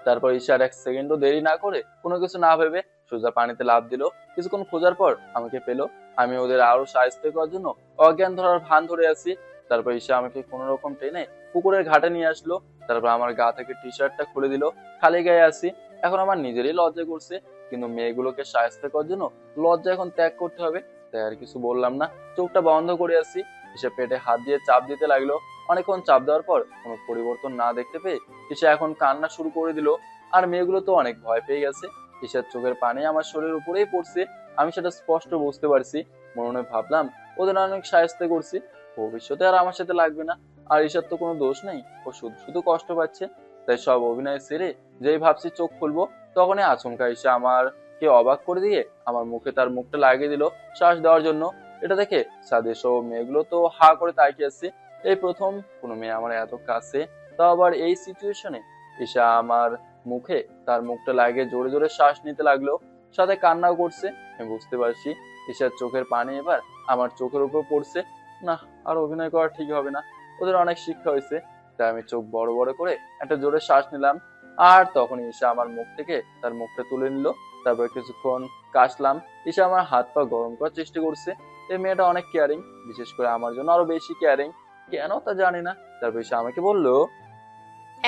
তারপর ঈশার এক সেকেন্ডও দেরি না করে কোনো কিছু না ভেবে সোজা পানিতে লাফ দিল। কিছুক্ষণ খোঁজার পর আমাকে পেলো। আমি ওদের আরো সাহায্য করার জন্য অজ্ঞান ধরার ভান ধরে আছি। তারপর ঈশা আমাকে কোনো রকম টেনে পুকুরের ঘাটে নিয়ে আসলো। তারপর আমার গা থেকে টি শার্টটা খুলে দিল। খালি গায়ে আছি। এখন আমার নিজেরই লজ্জা করছে, কিন্তু মেয়েগুলোকে সাহায্য করার জন্য লজ্জা এখন ত্যাগ করতে হবে, তাই আর কিছু বললাম না। চোখটা বন্ধ করে আছি। ঈশা পেটে হাত দিয়ে চাপ দিতে লাগলো। অনেকক্ষণ চাপ দেওয়ার পর কোনো পরিবর্তন না দেখতে পেয়ে ঈশা এখন কান্না শুরু করে দিল। আর মেয়েগুলো তো অনেক ভয় পেয়ে গেছে। ঈশার চোখের পানি আমার শরীরের উপরেই পড়ছে, আমি সেটা স্পষ্ট বুঝতে পারছি। মনে মনে ভাবলাম, ওদের অনেক সাহায্য করছি, ভবিষ্যতে আর আমার সাথে লাগবে না। আর ঈশার তো কোনো দোষ নেই, ও শুধু শুধু কষ্ট পাচ্ছে। তাই সব অভিনয় সেরে যেই ভাবছি চোখ খুলবো, তখনই আচমকা ঈশা আমাকে অবাক করে দিয়ে আমার মুখে তার মুখটা লাগিয়ে দিল শ্বাস দেওয়ার জন্য। এটা দেখে সাদের সব মেয়েগুলো তো হা করে তাকিয়ে আছে। এই প্রথম কোনো মেয়ে আমার এত কাছে, তাও আবার এই সিচুয়েশনে। ঈশা আমার মুখে তার মুখটা লাগিয়ে জোরে জোরে শ্বাস নিতে লাগলো, সাথে কান্নাও করছে। আমি বুঝতে পারছি ঈশার চোখের পানি এবার আমার চোখের উপর পড়ছে। না, আর অভিনয় করা ঠিক হবে না, ওদের অনেক শিক্ষা হয়েছে। তাই আমি চোখ বড় বড় করে একটা জোরে শ্বাস নিলাম। আর তখন ঈশা আমার মুখ থেকে তার মুখটা তুলে নিল। তারপর কিছুক্ষণ কাশলাম। ঈশা আমার হাত পা গরম করার চেষ্টা করছে। এই মেয়েটা অনেক কেয়ারিং, বিশেষ করে আমার জন্য আরো বেশি কেয়ারিং। কেন তা জানি না। তারপর ঈশা আমাকে বলল,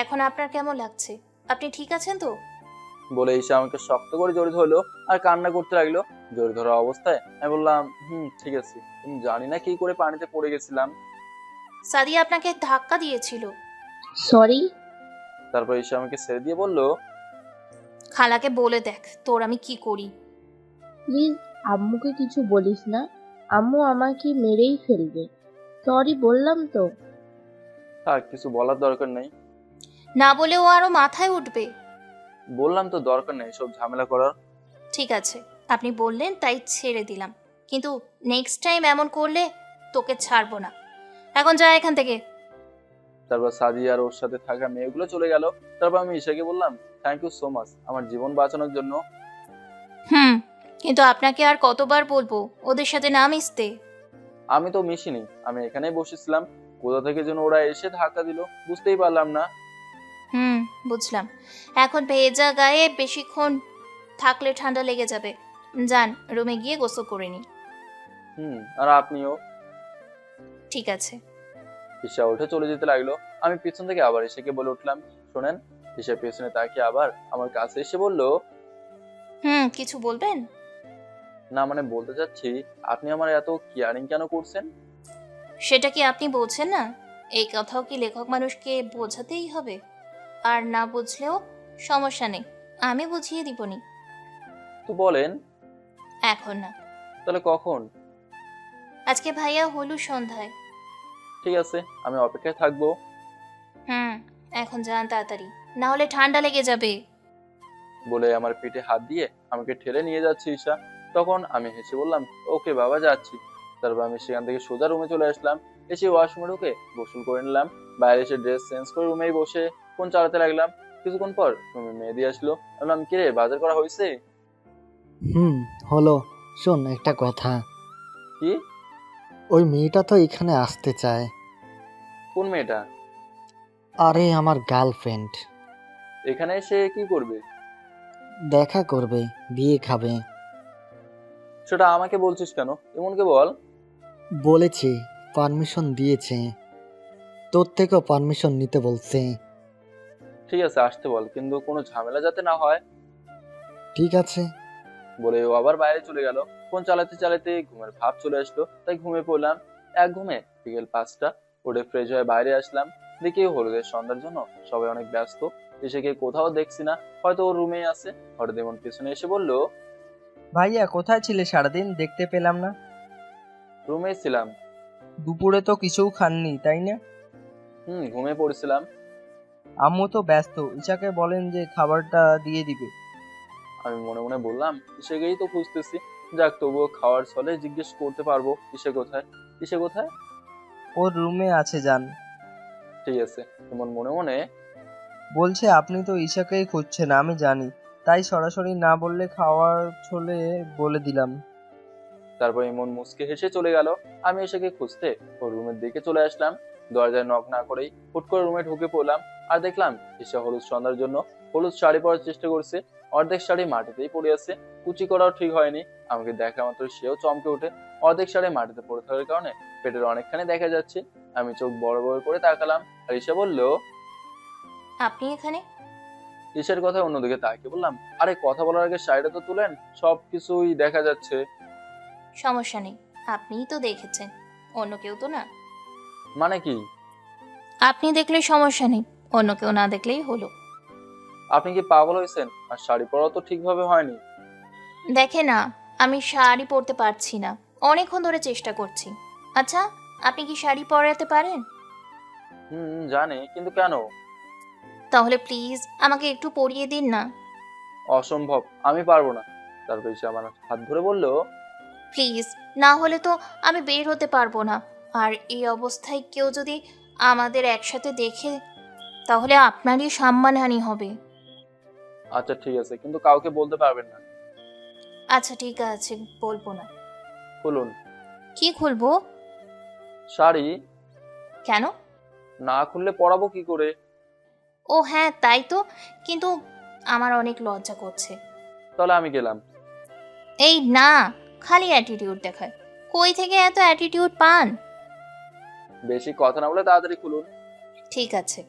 এখন আপনার কেমন লাগছে? আপনি ঠিক আছেন তো? বলে ঈশা আমাকে শক্ত করে জড়িয়ে ধরলো আর কান্না করতে লাগলো। জড়িয়ে ধরা অবস্থায় আমি বললাম, ঠিক আছে, তুমি জানি না কি করে পানিতে পড়ে গেছিলাম। সাদিয়া আপনাকে ধাক্কা দিয়েছিল। সরি। তারপর ঈশা আমাকে ছেড়ে দিয়ে বলল, খালাকে বলে দেখ তোর আমি কি করি। প্লিজ আম্মুকে কিছু বলিস না, আম্মু আমাকে মেরেই ফেলবে। সরি বললাম তো। থাক, কিছু বলার দরকার নেই। না বলে ও আরো মাথায় উঠবে। বললাম তো দরকার নেই সব ঝামেলা করার। ঠিক আছে, আপনি বললেন তাই ছেড়ে দিলাম, কিন্তু নেক্সট টাইম এমন করলে তোকে ছাড়বো না। এখন যা এখান থেকে। তারপর সাদিয়া আর ওর সাথে থাকা মেয়েগুলো চলে গেল। তারপর আমি ঈশাকে বললাম, থ্যাংক ইউ সো মাচ আমার জীবন বাঁচানোর জন্য। কিন্তু আপনাকে আর কতবার বলবো ওদের সাথে না মিশতে? আমি তো মিশিনি, আমি এখানেই বসেছিলাম। কোথা থেকে যেন ওরা এসে ধাক্কা দিল, বুঝতেই পারলাম না। বুঝলাম। এখন ভেজা গায়ে বেশিক্ষণ থাকলে ঠান্ডা লেগে যাবে। যান রুমে গিয়ে গোসল করে নিন। আর আপনিও। ঠিক আছে। ঈশা উঠে চলে যেতে লাগলো। আমি পিছন থেকে আবার ঈশাকে বলে উঠলাম, শোনেন। ঈশা পেছনে তাকিয়ে আবার আমার কাছে এসে বলল, কিছু বলবেন? না মানে বলতে চাচ্ছি, আপনি আমার এত কেয়ারিং কেন করছেন? সেটা কি আপনি বোঝেন না? এই কথাও কি লেখক মানুষকে বোঝাতেই হবে? আর না বুঝলেও সমস্যা নেই, আমি বুঝিয়ে দিবনি। তো বলেন। এখন না। তাহলে কখন? আজকে ভাইয়া হলু সন্ধ্যায়। ঠিক আছে, আমি অপেক্ষায় থাকবো। এখন যান তাড়াতাড়ি, না হলে ঠান্ডা লেগে যাবে। বলে আমার পিঠে হাত দিয়ে আমাকে ঠেলে নিয়ে যাচ্ছে ঈশা। তখন আমি হেসে বললাম, ওকে বাবা, যাচ্ছি। তারপর আমি সেখান থেকে সোজা রুমে চলে আসলাম। এসে ওয়াশরুমে ঢুকে গোসল করে নিলাম। বাইরে এসে ড্রেস চেঞ্জ করে রুমেই বসে ফোন চালাতে লাগলাম। কিছুক্ষণ পর রুমে মেহেদি আসলো। বললাম, কিরে, বাজার করা হয়েছে? হলো। শোন একটা কথা, কি? ওই মেয়েটা তো এখানে আসতে চায়। কোন মেয়েটা? আরে আমার গার্লফ্রেন্ড। এখানে এসে কি করবে? দেখা করবে, বিয়ে খাবে। সেটা আমাকে বলছিস কেন? এমনকে বল। বলেছি, পারমিশন দিয়েছে, তোর থেকেও পারমিশন নিতে বলছে। ঠিক আছে, আসতে বল, কিন্তু কোনো ঝামেলা যাতে না হয়। ঠিক আছে। বলে ও আবার বাইরে চলে গেল। ফোন চালাতে চালাতে ঘুমের ভাব চলে আসলো, তাই ঘুমিয়ে পড়লাম। এক ঘুমে বিকেল 5টা। উঠে ফ্রেশ হয়ে বাইরে আসলাম। দেখি হলুদের সন্ধ্যার জন্য সবাই অনেক ব্যস্ত। এসেকে কোথাও দেখছি না, হয়তো ওর রুমেই আছে। হঠাৎ এমন পিছনে এসে বলল, ভাইয়া কোথায় ছিলে সারাদিন, দেখতে পেলাম না। রুমেই ছিলাম। দুপুরে তো কিছুও খাননি তাই না? ঘুমিয়ে পড়েছিলাম। আম্মু তো ব্যস্ত, ইশাকে বলেন যে খাবারটা দিয়ে দিবে। আমি মনে মনে বললাম, ইসেকেই তো খুঁজতেছি। যাক, তবুও খাওয়ার ছলে জিজ্ঞেস করতে পারবো, ইসে কোথায়। ইসে কোথায়? ওর রুমে আছে, যান। ঠিক আছে। এমন মনে মনে বলছে আপনি তো ইশাকেই খুঁজছেন, আমি জানি, তাই সরাসরি না বললে খাওয়ার ছলে বলে দিলাম। তারপর এমন মুচকে হেসে চলে গেল। আমি এসেকে খুঁজতে ওর রুমের দিকে চলে আসলাম। দরজায় নক না করেই হুট করে রুমে ঢুকে পড়লাম। আর দেখলাম ঈশা হলুদ সন্ধ্যার জন্য হলুদ শাড়ি পরার চেষ্টা করছে। অর্ধেক শাড়ি মাটিতেই পড়ে আছে, কুচি করাও ঠিক হয়নি। আমাকে দেখা মাত্র সেও চমকে ওঠে। অর্ধেক শাড়ি মাটিতে পড়ে থাকার কারণে পেটের অনেকখানি দেখা যাচ্ছে। আমি চোখ বড় বড় করে তাকালাম। আর ঈশা বলল, আপনি এখানে? ঈশার কথা অন্যদিকে তাকিয়ে বললাম, আরে কথা বলার আগে শাড়িটা তো তুলেন, সব কিছুই দেখা যাচ্ছে। সমস্যা নেই, আপনিই তো দেখেছেন, অন্য কেউ তো না। মানে কি? আপনি দেখলে সমস্যা নেই, অন্য কেউ না দেখলেই হলো। আপনি কি পাগল হয়েছেন? আর শাড়ি পরা তো ঠিকভাবে হয়নি। দেখে না, আমি শাড়ি পরতে পারছি না, অনেকক্ষণ ধরে চেষ্টা করছি। আচ্ছা, আপনি কি শাড়ি পরাতে পারেন? জানি, কিন্তু কেন? তাহলে প্লিজ আমাকে একটু পরিয়ে দিন না। অসম্ভব, আমি পারবো না। তারপর সে আমার হাত ধরে বলল, প্লিজ, না হলে তো আমি বের হতে পারবো না। আর এই অবস্থায় কেউ যদি আমাদের একসাথে দেখে, তাহলে আপনারই সম্মানহানি হবে। আচ্ছা ঠিক আছে, কিন্তু কাউকে বলতে পারবেন না। আচ্ছা ঠিক আছে, বলবো না। খুলুন। কি খুলবো? শাড়ি। কেন? না খুললে পরাবো কি করে? ও হ্যাঁ, তাই তো, কিন্তু আমার অনেক লজ্জা করছে। তাহলে আমি গেলাম। এই না, খালি অ্যাটিটিউড দেখায়। কই থেকে এত অ্যাটিটিউড পান? বেশি কথা না বলে তাড়াতাড়ি খুলুন। ঠিক আছে।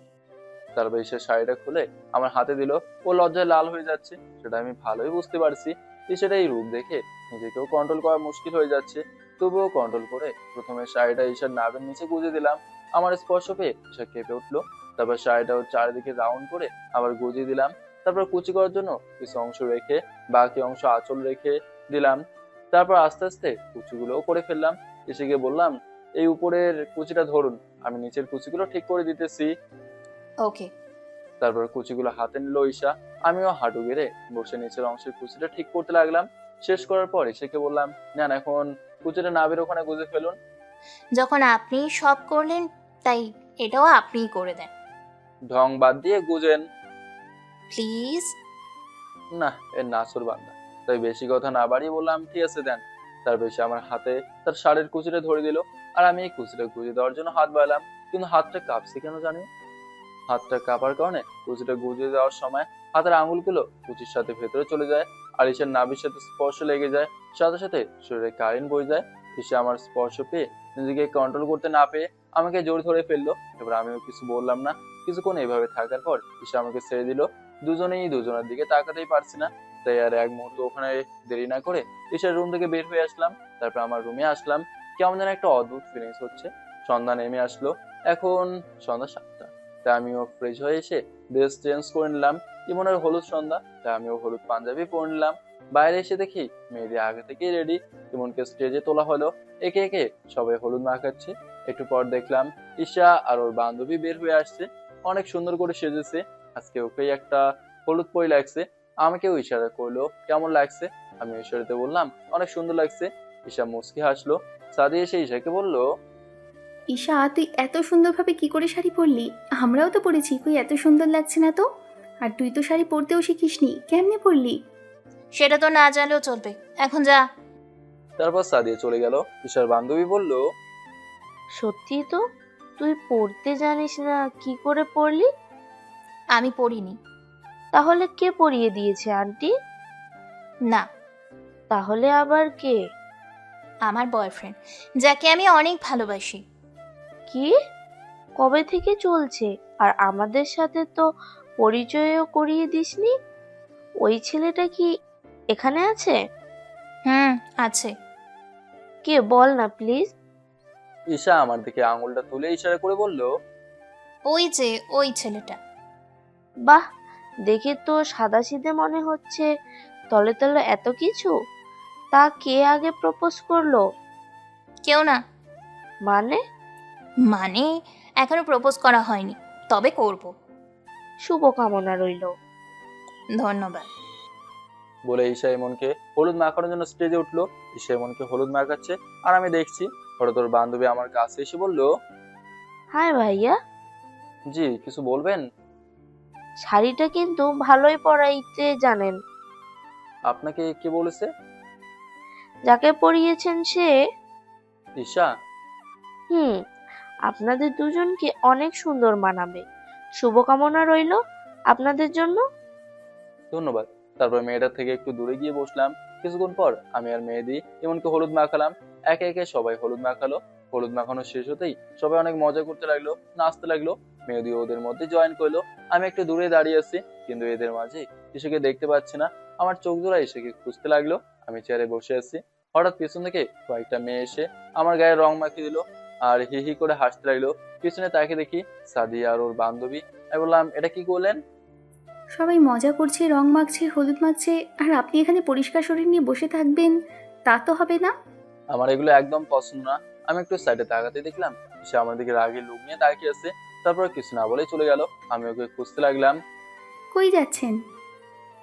তারপর ঈশা শাড়িটা খুলে আমার হাতে দিল। ও লজ্জায় লাল হয়ে যাচ্ছে, সেটা আমি ভালোই বুঝতে পারছি। ঈশার এই রূপ দেখে নিজেকেও কন্ট্রোল করা মুশকিল হয়ে যাচ্ছে, তবুও কন্ট্রোল করে প্রথমে শাড়িটা ঈশার নাভের নিচে গুজে দিলাম। আমার স্পর্শ পেয়ে ঈশা কেঁপে উঠলো। তারপর শাড়িটা ওর চারিদিকে রাউন্ড করে আবার গুজিয়ে দিলাম। তারপর কুচি করার জন্য কিছু অংশ রেখে বাকি অংশ আঁচল রেখে দিলাম। তারপর আস্তে আস্তে কুচিগুলোও করে ফেললাম। ঈশাকে বললাম, এই উপরের কুচিটা ধরুন, আমি নিচের কুচিগুলো ঠিক করে দিতেছি। ওকে। তারপর কুচিগুলো হাতে নিল ঈশা। আমিও হাঁটু গেড়ে বসে নিচের অংশের কুচিটা ঠিক করতে লাগলাম। শেষ করার পর ঈশাকে বললাম, নেন এখন কুচিটা নাভির ওখানে গুজে ফেলুন। যখন আপনি সব করলেন, তাই এটাও আপনিই করে দেন ঢং বাদ দিয়ে গুজেন। প্লিজ। না, এর নাছর বান্দা। তাই বেশি কথা না বাড়িয়ে বললাম, ঠিক আছে দেন। তারপর সে আমার হাতে তার শাড়ির কুচিটা ধরে দিল, আর আমি এই কুচিটা গুজে দেওয়ার জন্য হাত বাড়ালাম, কিন্তু হাতটা কাঁপছে কেন জানি। হাতটা কাঁপার কারণে কুচিটা গুজে দেওয়ার সময় হাতের আঙুলগুলো কুচির সাথে ভেতরে চলে যায়, আর ঈশার নাভির সাথে স্পর্শ লেগে যায়। সাথে সাথে শরীরে কারেন্ট বয়ে যায়। ঈশা আমার স্পর্শ পেয়ে নিজেকে কন্ট্রোল করতে না পেয়ে আমাকে জোর ধরে ফেললো। এবার আমিও কিছু বললাম না। কিছুক্ষণ এইভাবে থাকার পর ঈশা আমাকে ছেড়ে দিল। দুজনেই দুজনের দিকে তাকাতেই পারছি না, তাই আর এক মুহূর্ত ওখানে দেরি না করে ঈশার রুম থেকে বের হয়ে আসলাম। তারপর আমার রুমে আসলাম। কেমন যেন একটা অদ্ভুত ফিলিংস হচ্ছে। সন্ধ্যা নেমে আসলো। এখন সন্ধ্যা 7টা। তাই আমিও ফ্রেশ হয়ে এসে ড্রেস চেঞ্জ করে নিলাম। ইমনের হলুদ সন্ধ্যা, তাই আমিও হলুদ পাঞ্জাবি পরে নিলাম। বাইরে এসে দেখি মেয়েদের আগে থেকেই রেডি। ইমনকে স্টেজে তোলা হলো। একে একে সবাই হলুদ মাখাচ্ছে। একটু পর দেখলাম ঈশা আর ওর বান্ধবী বের হয়ে আসছে। অনেক সুন্দর করে সেজেছে। আজকে ওকেই একটা হলুদ পরি লাগছে। আমাকেও ইশারা করলো কেমন লাগছে। আমি ইশারাতে বললাম অনেক সুন্দর লাগছে। ঈশা মুচকি হাসলো। সাদি এসে ঈশাকে বলল, ঈশা, তুই এত সুন্দরভাবে কি করে শাড়ি পরলি? আমরাও তো পরেছি, কই এত সুন্দর লাগছে না তো। আর তুই তো শাড়ি পরতেও শিখিসনি, কেমনে পরলি? সেটা তো না জানলেও চলবে, এখন যা। তারপর সাদিয়া চলে গেল। ঈশার বান্ধবী বলল, সত্যি তো, তুই পড়তে জানিস না, কি করে পড়লি? আমি পড়িনি। তাহলে কে পড়িয়ে দিয়েছে আন্টি? না, তাহলে আবার কে? আমার বয়ফ্রেন্ড, যাকে আমি অনেক ভালোবাসি। কি? কবে থেকে চলছে? আর আমাদের সাথে তো পরিচয়ও করিয়ে দিসনি। ওই ছেলেটা কি এখানে আছে? হুম, আছে। কে, বল না প্লিজ। ঈশা আমার দিকে আঙুলটা তুলে ইশারা করে বলল, ওই যে ওই ছেলেটা। বাহ, দেখে তো সাদাসিধে মনে হচ্ছে, তলে তলে এত কিছু। তা কে আগে প্রপোজ করলো? কেউ না। মানে? মানে এখনো প্রপোজ করা হয়নি, তবে করব। শুভকামনা রইল। ধন্যবাদ। বলে ঈশা ইমনকে হলুদ মাখানোর জন্য স্টেজে উঠলো। ঈশা ইমনকে হলুদ মাখাচ্ছে আর আমি দেখছি। হঠাৎ ওর বান্ধবী আমার কাছে এসে বলল, হাই ভাইয়া, জি কিছু বলবেন? শাড়িটা কিন্তু ভালোই পরাইতে জানেন। আপনাকে কে বলেছে? যাকে পরিয়েছেন সে। ঈশা? হুম, আপনাদের দুজনকে অনেক সুন্দর মানাবে। শুভকামনা রইল আপনাদের জন্য। ধন্যবাদ। তারপর মেয়েটার থেকে একটু দূরে গিয়ে বসলাম। কিছুক্ষণ পর আমি আর মেহেদি ইমনকে হলুদ মাখালাম। একে একে সবাই হলুদ মাখালো। হলুদ মাখানো শেষ হতেই সবাই অনেক মজা করতে লাগলো, নাচতে লাগলো। মেহেদি ওদের মধ্যে জয়েন করলো। আমি একটু দূরে দাঁড়িয়ে আছি, কিন্তু এদের মাঝে ঈশাকে দেখতে পাচ্ছি না। আমার চোখ জোড়া ঈশাকে খুঁজতে লাগলো। আমি চেয়ারে বসে আছি। হঠাৎ পেছন থেকে কয়েকটা মেয়ে এসে আমার গায়ে রং মাখিয়ে দিল আর হি হি করে হাসতে লাগলো। পিছনে তাকে দেখি সাদিয়া আর ওর বান্ধবী। আমি বললাম, এটা কি করলেন? সবাই মজা করছে, রং মাখছে, হলুদ মাখছে, আর আপনি এখানে পরিষ্কার শরীর নিয়ে বসে থাকবেন? তা তো হবে না। আমার এগুলো একদম পছন্দ না। আমি একটু সাইডে তাকাতে দেখলাম সে আমার দিকে রাগে লুক নিয়ে তাকিয়ে আছে। তারপর কিছু না বলে চলে গেল। আমি ওকে খুঁজতে লাগলাম। কই যাচ্ছেন?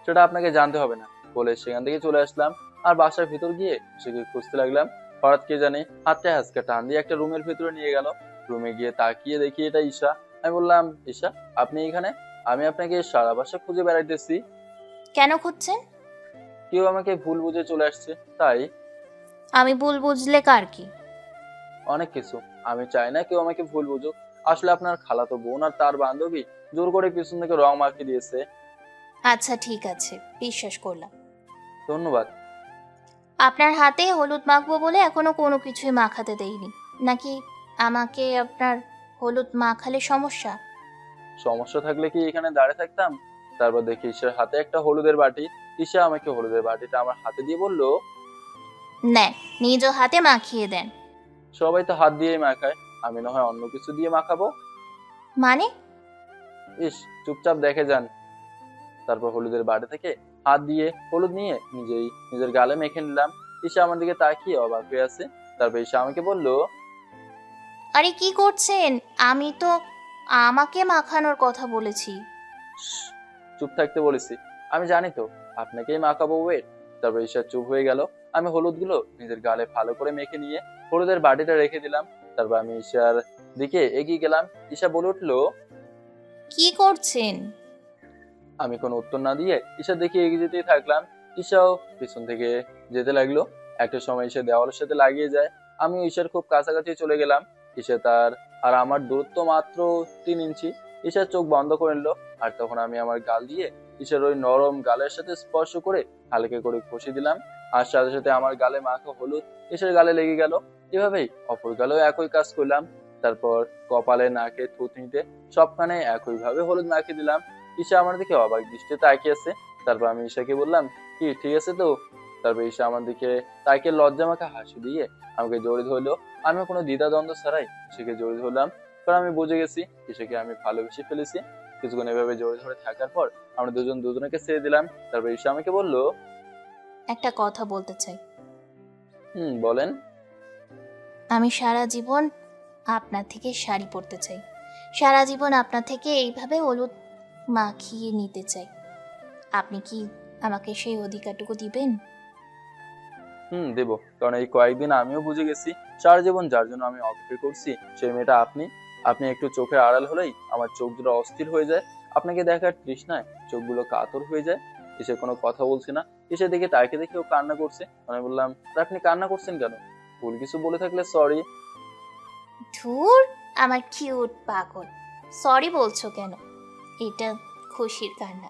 সেটা আপনাকে জানতে হবে না বলে সেখান থেকে চলে আসলাম। আর বাসার ভিতর গিয়ে সেকে খুঁজতে লাগলাম। হঠাৎ কে জানে হাতটা হাসকা টান দিয়ে একটা রুমের ভিতরে নিয়ে গেল। রুমে গিয়ে তাকিয়ে দেখি এটা ঈশা। আমি বললাম, ঈশা আপনি এখানে? আমি আপনাকে সারা বাসা খুঁজে বেড়াইতেছি। কেন খুঁজছেন? কেউ আমাকে ভুল বুঝে চলে আসছে তাই। আমি ভুল বুঝলে কার কি? অনেক কিছু। আমি চাই না কেউ আমাকে ভুল বুঝুক। আসলে আপনার খালাতো বোন আর তার বান্ধবী জোর করে পিছন থেকে রং মাখিয়ে দিয়েছে। আচ্ছা ঠিক আছে, বিশ্বাস করলাম। ধন্যবাদ। আপনার হাতে হলুদ মাখবো বলে এখনো কোনো কিছুই মাখাতে দেইনি, নাকি আমাকে আপনার হলুদ মাখালে সমস্যা? সমস্যা থাকলে কি এখানে দাঁড়িয়ে থাকতাম? তারপর দেখি ঈশার হাতে একটা হলুদের বাটি। ঈশা আমাকে হলুদের বাটিটা আমার হাতে দিয়ে বলল, নেন, নিজ হাতে মাখিয়ে দেন। সবাই তো হাত দিয়েই মাখায়, আমি না হয় অন্য কিছু দিয়ে মাখাবো? মানে? ইস, চুপচাপ দেখে যান। তারপর হলুদের বাটি থেকে হাত দিয়ে হলুদ নিয়ে নিজের গালে মেখে নিলাম। ঈশা আমার দিকে তাকিয়ে অবাক হয়ে আছে। তারপর ঈশা আমাকে বলল, আরে কি করছেন? আমি তো আমাকে মাখানোর কথা বলেছি। "শ্শ্, চুপ থাকতে বলেছি। আমি জানি তো আপনাকেই মাখাবো, ওয়েট।" তারপর ঈশা চুপ হয়ে গেল। আমি হলুদগুলো নিজের গালে ভালো করে মেখে নিয়ে হলুদের বাটিটা রেখে দিলাম। তারপর আমি ঈশার দিকে এগিয়ে গেলাম। ঈশা বলে উঠলো, কি করছেন? আমি কোনো উত্তর না দিয়ে ঈশার দিকে এগিয়ে যেতেই থাকলাম। ঈশাও পিছন থেকে যেতে লাগলো। একটা সময় ঈশা দেওয়ালের সাথে লাগিয়ে যায়। আমিও ঈশার খুব কাছাকাছি চলে গেলাম। ঈশা তার আর আমার দূরত্ব মাত্র 3 ইঞ্চি। ঈশার চোখ বন্ধ করে নিল। আর তখন আমি আমার গাল দিয়ে ঈশার ওই নরম গালের সাথে স্পর্শ করে হালকা করে ঘষে দিলাম। আর সাথে সাথে আমার গালে মাখা হলুদ ঈশার গালে লেগে গেল। এভাবেই অপর গালেও একই কাজ করলাম। তারপর কপালে, নাকে, থুতনিতে সবখানে একইভাবে হলুদ মাখিয়ে দিলাম। ঈশা আমার দিকে অবাক দৃষ্টিতে তাকিয়ে আছে। তারপর আমি ঈশাকে বললাম, কি ঠিক আছে তো? তারপর ঈশা আমার দিকে তাকিয়ে লজ্জা মাখা হাসি দিয়ে আমাকে জড়িয়ে ধরলো। আমি কোনো দ্বিধাদ্বন্দ্ব ছাড়াই ঈশাকে জড়িয়ে ধরলাম, কারণ আমি বুঝে গেছি ঈশাকে আমি ভালোবেসে ফেলেছি। কিছুক্ষণ এভাবে জড়িয়ে ধরে থাকার পর আমরা দুজন দুজনকে ছেড়ে দিলাম। তারপর ঈশা আমাকে বলল, একটা কথা বলতে চাই। বলেন। আমি সারা জীবন আপনার থেকে শাড়ি পরতে চাই। সারা জীবন আপনার থেকে এইভাবে হলুদ মাখিয়ে নিতে চাই। আপনি কি আমাকে সেই অধিকারটুকু দিবেন? দেবো, কারণ এই কয়েকদিন আমিও বুঝে গেছি সারা জীবন যার জন্য আমি অপেক্ষা করছি সেই মেয়েটা আপনি। আপনি একটু চোখের আড়াল হলেই আমার চোখ দুটো অস্থির হয়ে যায়। আপনাকে দেখার তৃষ্ণায় চোখগুলো কাতর হয়ে যায়। এসে কোনো কথা বলছে না। এসে দেখে তাকে দেখে ও কান্না করছে। আমি বললাম, "আর আপনি কান্না করছেন কেন? ভুল কিছু বলে থাকলে সরি।" ধুর, আমার কিউট পাগল, সরি বলছো কেন? এটা খুশির কান্না।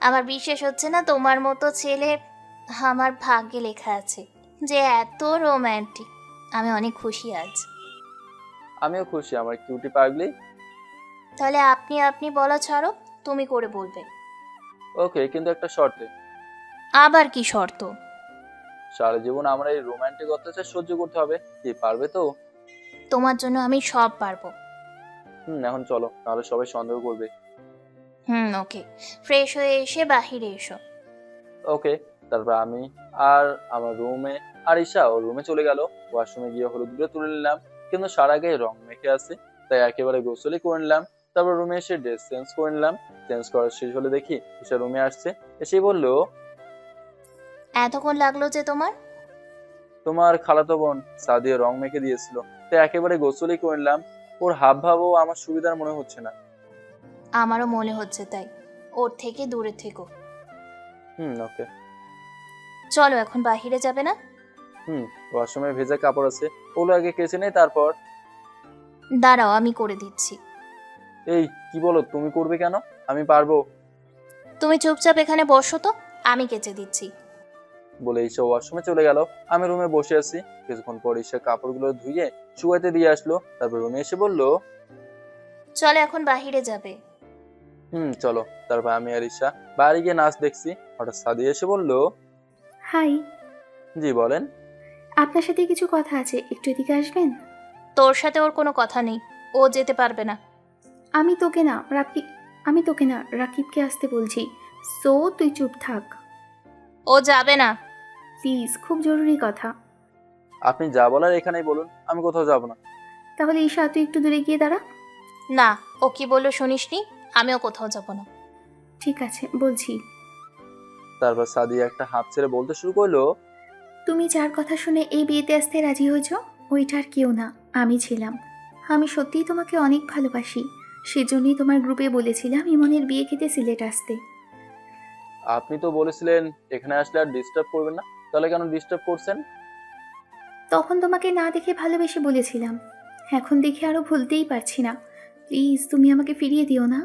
আমার বিশ্বাস হচ্ছে না তোমার মতো ছেলে আমার ভাগ্যে লেখা আছে, যে এত রোম্যান্টিক। আমি অনেক খুশি আজ। আমিও খুশি আমার কিউটি পাগলি। তাহলে আপনি আপনি বলা ছাড়ো, তুমি করে বলবে। ওকে, কিন্তু একটা শর্তে। আবার কি শর্ত? সারা জীবন আমরা এই রোমান্টিক অত্যাচার সহ্য করতে হবে, কি পারবে তো? তোমার জন্য আমি সব পারবো। এখন চলো, নাহলে সবাই সন্দেহ করবে। ওকে। ফ্রেশ হয়ে এসে বাহিরে এসো। ওকে। তারপর আমি আর আমার রুমে আর ঈশা ওর রুমে চলে গেল। ওয়াশরুমে গিয়ে হলুদগুলো তুলে নিলাম, কিন্তু সারা গায়ে রং মেখে আছে, তাই একেবারে গোসলই করে নিলাম। তারপর রুমে এসে ড্রেস চেঞ্জ করে নিলাম। চেঞ্জ করা শেষ হলে দেখি ঈশা রুমে আসছে। এসেই বলল, এতক্ষণ লাগলো যে তোমার? তোমার খালাতো বোন সাদিয়া রং মেখে দিয়েছিল, তাই একেবারে গোসলই করে নিলাম। ওর হাব ভাবও আমার সুবিধার মনে হচ্ছে না। আমারও মনে হচ্ছে তাই। ওর থেকে দূরে থেকো। ওকে। চলো, এখন বাহিরে যাবে না? ওয়াশরুমে ভেজা কাপড় আছে, ওগুলো আগে কেচে নেই তারপর। দাঁড়াও, আমি করে দিচ্ছি। এই কি বলো, তুমি করবে কেন? আমি পারবো। তুমি চুপচাপ এখানে বসো তো, আমি কেচে দিচ্ছি। বলে ঈশা ওয়াশরুমে চলে গেল। আমি রুমে বসে আছি। কিছুক্ষণ পর ঈশা কাপড়গুলো ধুয়ে শুকাইতে দিয়ে আসলো। তারপর রুমে এসে বলল, চলো, এখন বাহিরে যাবে। চলো। তারপর আমি আর ঈশা বাইরে গিয়ে নাচ দেখছি। হঠাৎ সাদিয়া এসে বলল, হাই, জি বলেন। আপনার সাথে কিছু কথা আছে, একটু এদিকে আসবেন? তোর সাথে ওর কোনো কথা নেই, ও যেতে পারবে না। আমি তোকে না রাকিবকে আসতে বলছি। সো তুই চুপ থাক ও যাবে না। প্লিজ, খুব জরুরি কথা। আপনি যা বলার এখানেই বলুন, আমি কোথাও যাব না। তাহলে ঈশা, তুই একটু দূরে গিয়ে দাঁড়া। না, ও কি বললো শুনিসনি? আমিও কোথাও যাব না। ঠিক আছে, বলছি। তারপর সাদিয়া একটা হাঁপ ছেড়ে বলতে শুরু করলো, তুমি যার কথা শুনে এই বিয়েতে আসতে রাজি হয়েছ, ওইটার কেউ না, আমি ছিলাম। আমি সত্যিই তোমাকে অনেক ভালোবাসি। সেজন্যই তোমার গ্রুপে বলেছিলাম ইমনের বিয়ে খেতে সিলেট আসতে। আপনি তো বলেছিলেন এখানে আসলে আর ডিস্টার্ব করবেন না, তাহলে কেন ডিস্টার্ব করছেন? তখন তোমাকে না দেখে ভালোবেসে বলেছিলাম, এখন দেখে আরো ভুলতেই পারছি না। প্লিজ, তুমি আমাকে ফিরিয়ে দিও না।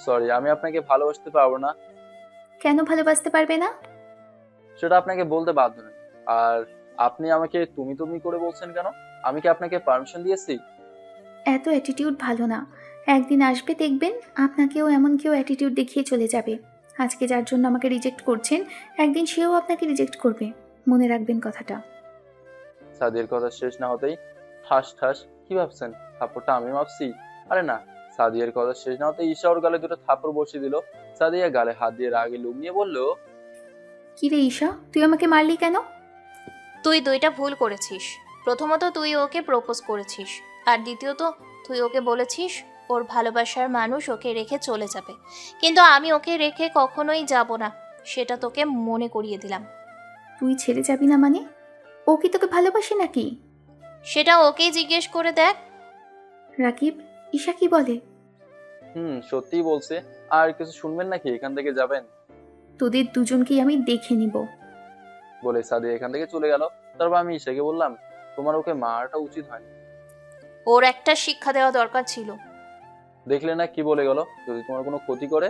সরি, আমি আপনাকে ভালোবাসতে পারবো না। কেন ভালোবাসতে পারবে না? সেটা আপনাকে বলতে বাধ্য নই। আর আপনি আমাকে তুমি তুমি করে বলছেন কেন? আমি কি আপনাকে পারমিশন দিয়েছি? এত অ্যাটিটিউড ভালো না। একদিন আসবে দেখবেন আপনাকেও এমন কেউ অ্যাটিটিউড দেখিয়ে চলে যাবে। আজকে যার জন্য আমাকে রিজেক্ট করছেন, একদিন সেও আপনাকে রিজেক্ট করবে। মনে রাখবেন কথাটা। সাদিয়ার কথা শেষ না হতেই ঠাস ঠাস, কি ভাবছেন থাপ্পড়টা আমি মাপছি? আরে না। সাদিয়ার কথা শেষ না হতেই ঈশা ওর গালে দুটো থাপ্পড় বসিয়ে দিল। সাদিয়া গালে হাত দিয়ে রাগে লুমিয়ে বলল, কি রে ঈশা, তুই আমাকে মারলি কেন? তুই দুইটা ভুল করেছিস। প্রথমত তুই ওকে প্রপোজ করেছিস, আর দ্বিতীয়ত তুই ওকে বলেছিস ওর ভালোবাসার মানুষ ওকে রেখে চলে যাবে, কিন্তু আমি ওকে রেখে কখনোই যাব না, সেটা তোকে মনে করিয়ে দিলাম। তুই ছেড়ে যাবি না মানে? ও কি তোকে ভালোবাসে নাকি? সেটা ওকেই জিজ্ঞেস করে দেখ। রাকিব, ঈশা কি বলে? সত্যিই বলছে। আর কিছু শুনবেন নাকি এখান থেকে যাবেন? তোদের দুজনকেই আমি দেখে নিব। বলে সাদিয়া এখান থেকে চলে গেল। তারপর আমি ঈশাকে বললাম, তোমার ওকে মারাটা উচিত হয়। ওর একটা শিক্ষা দেওয়া দরকার ছিল। দেখলে না কি বলে গেল, যদি তোমার কোনো ক্ষতি করে।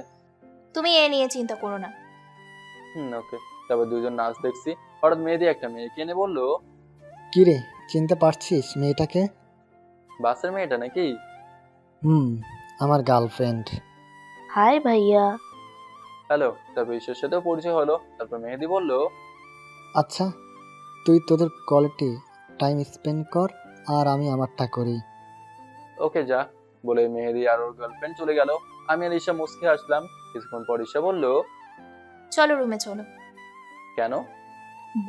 তুমি এ নিয়ে চিন্তা করো না। ওকে। তারপর দুজন নাচ দেখছি, হঠাৎ মেহেদি একটা মেয়েকে এনে বললো, কি রে, চিনতে পারছিস মেয়েটাকে? বাসের মেয়েটা নাকি? আমার গার্লফ্রেন্ড। হাই ভাইয়া। হ্যালো। তারপর ঈশার সাথেও পরিচয় হলো। তারপর মেহেদি বলল, আচ্ছা, তুই তোদের কোয়ালিটি টাইম স্পেন্ড কর, আর আমি আমারটা করি। ওকে যা। বলে মেহেদি আর ওর গার্লফ্রেন্ড চলে গেল। আমি আর ঈশা মুচকে আসলাম। কিছুক্ষণ পর ঈশা বলল, চলো রুমে চলো। কেন?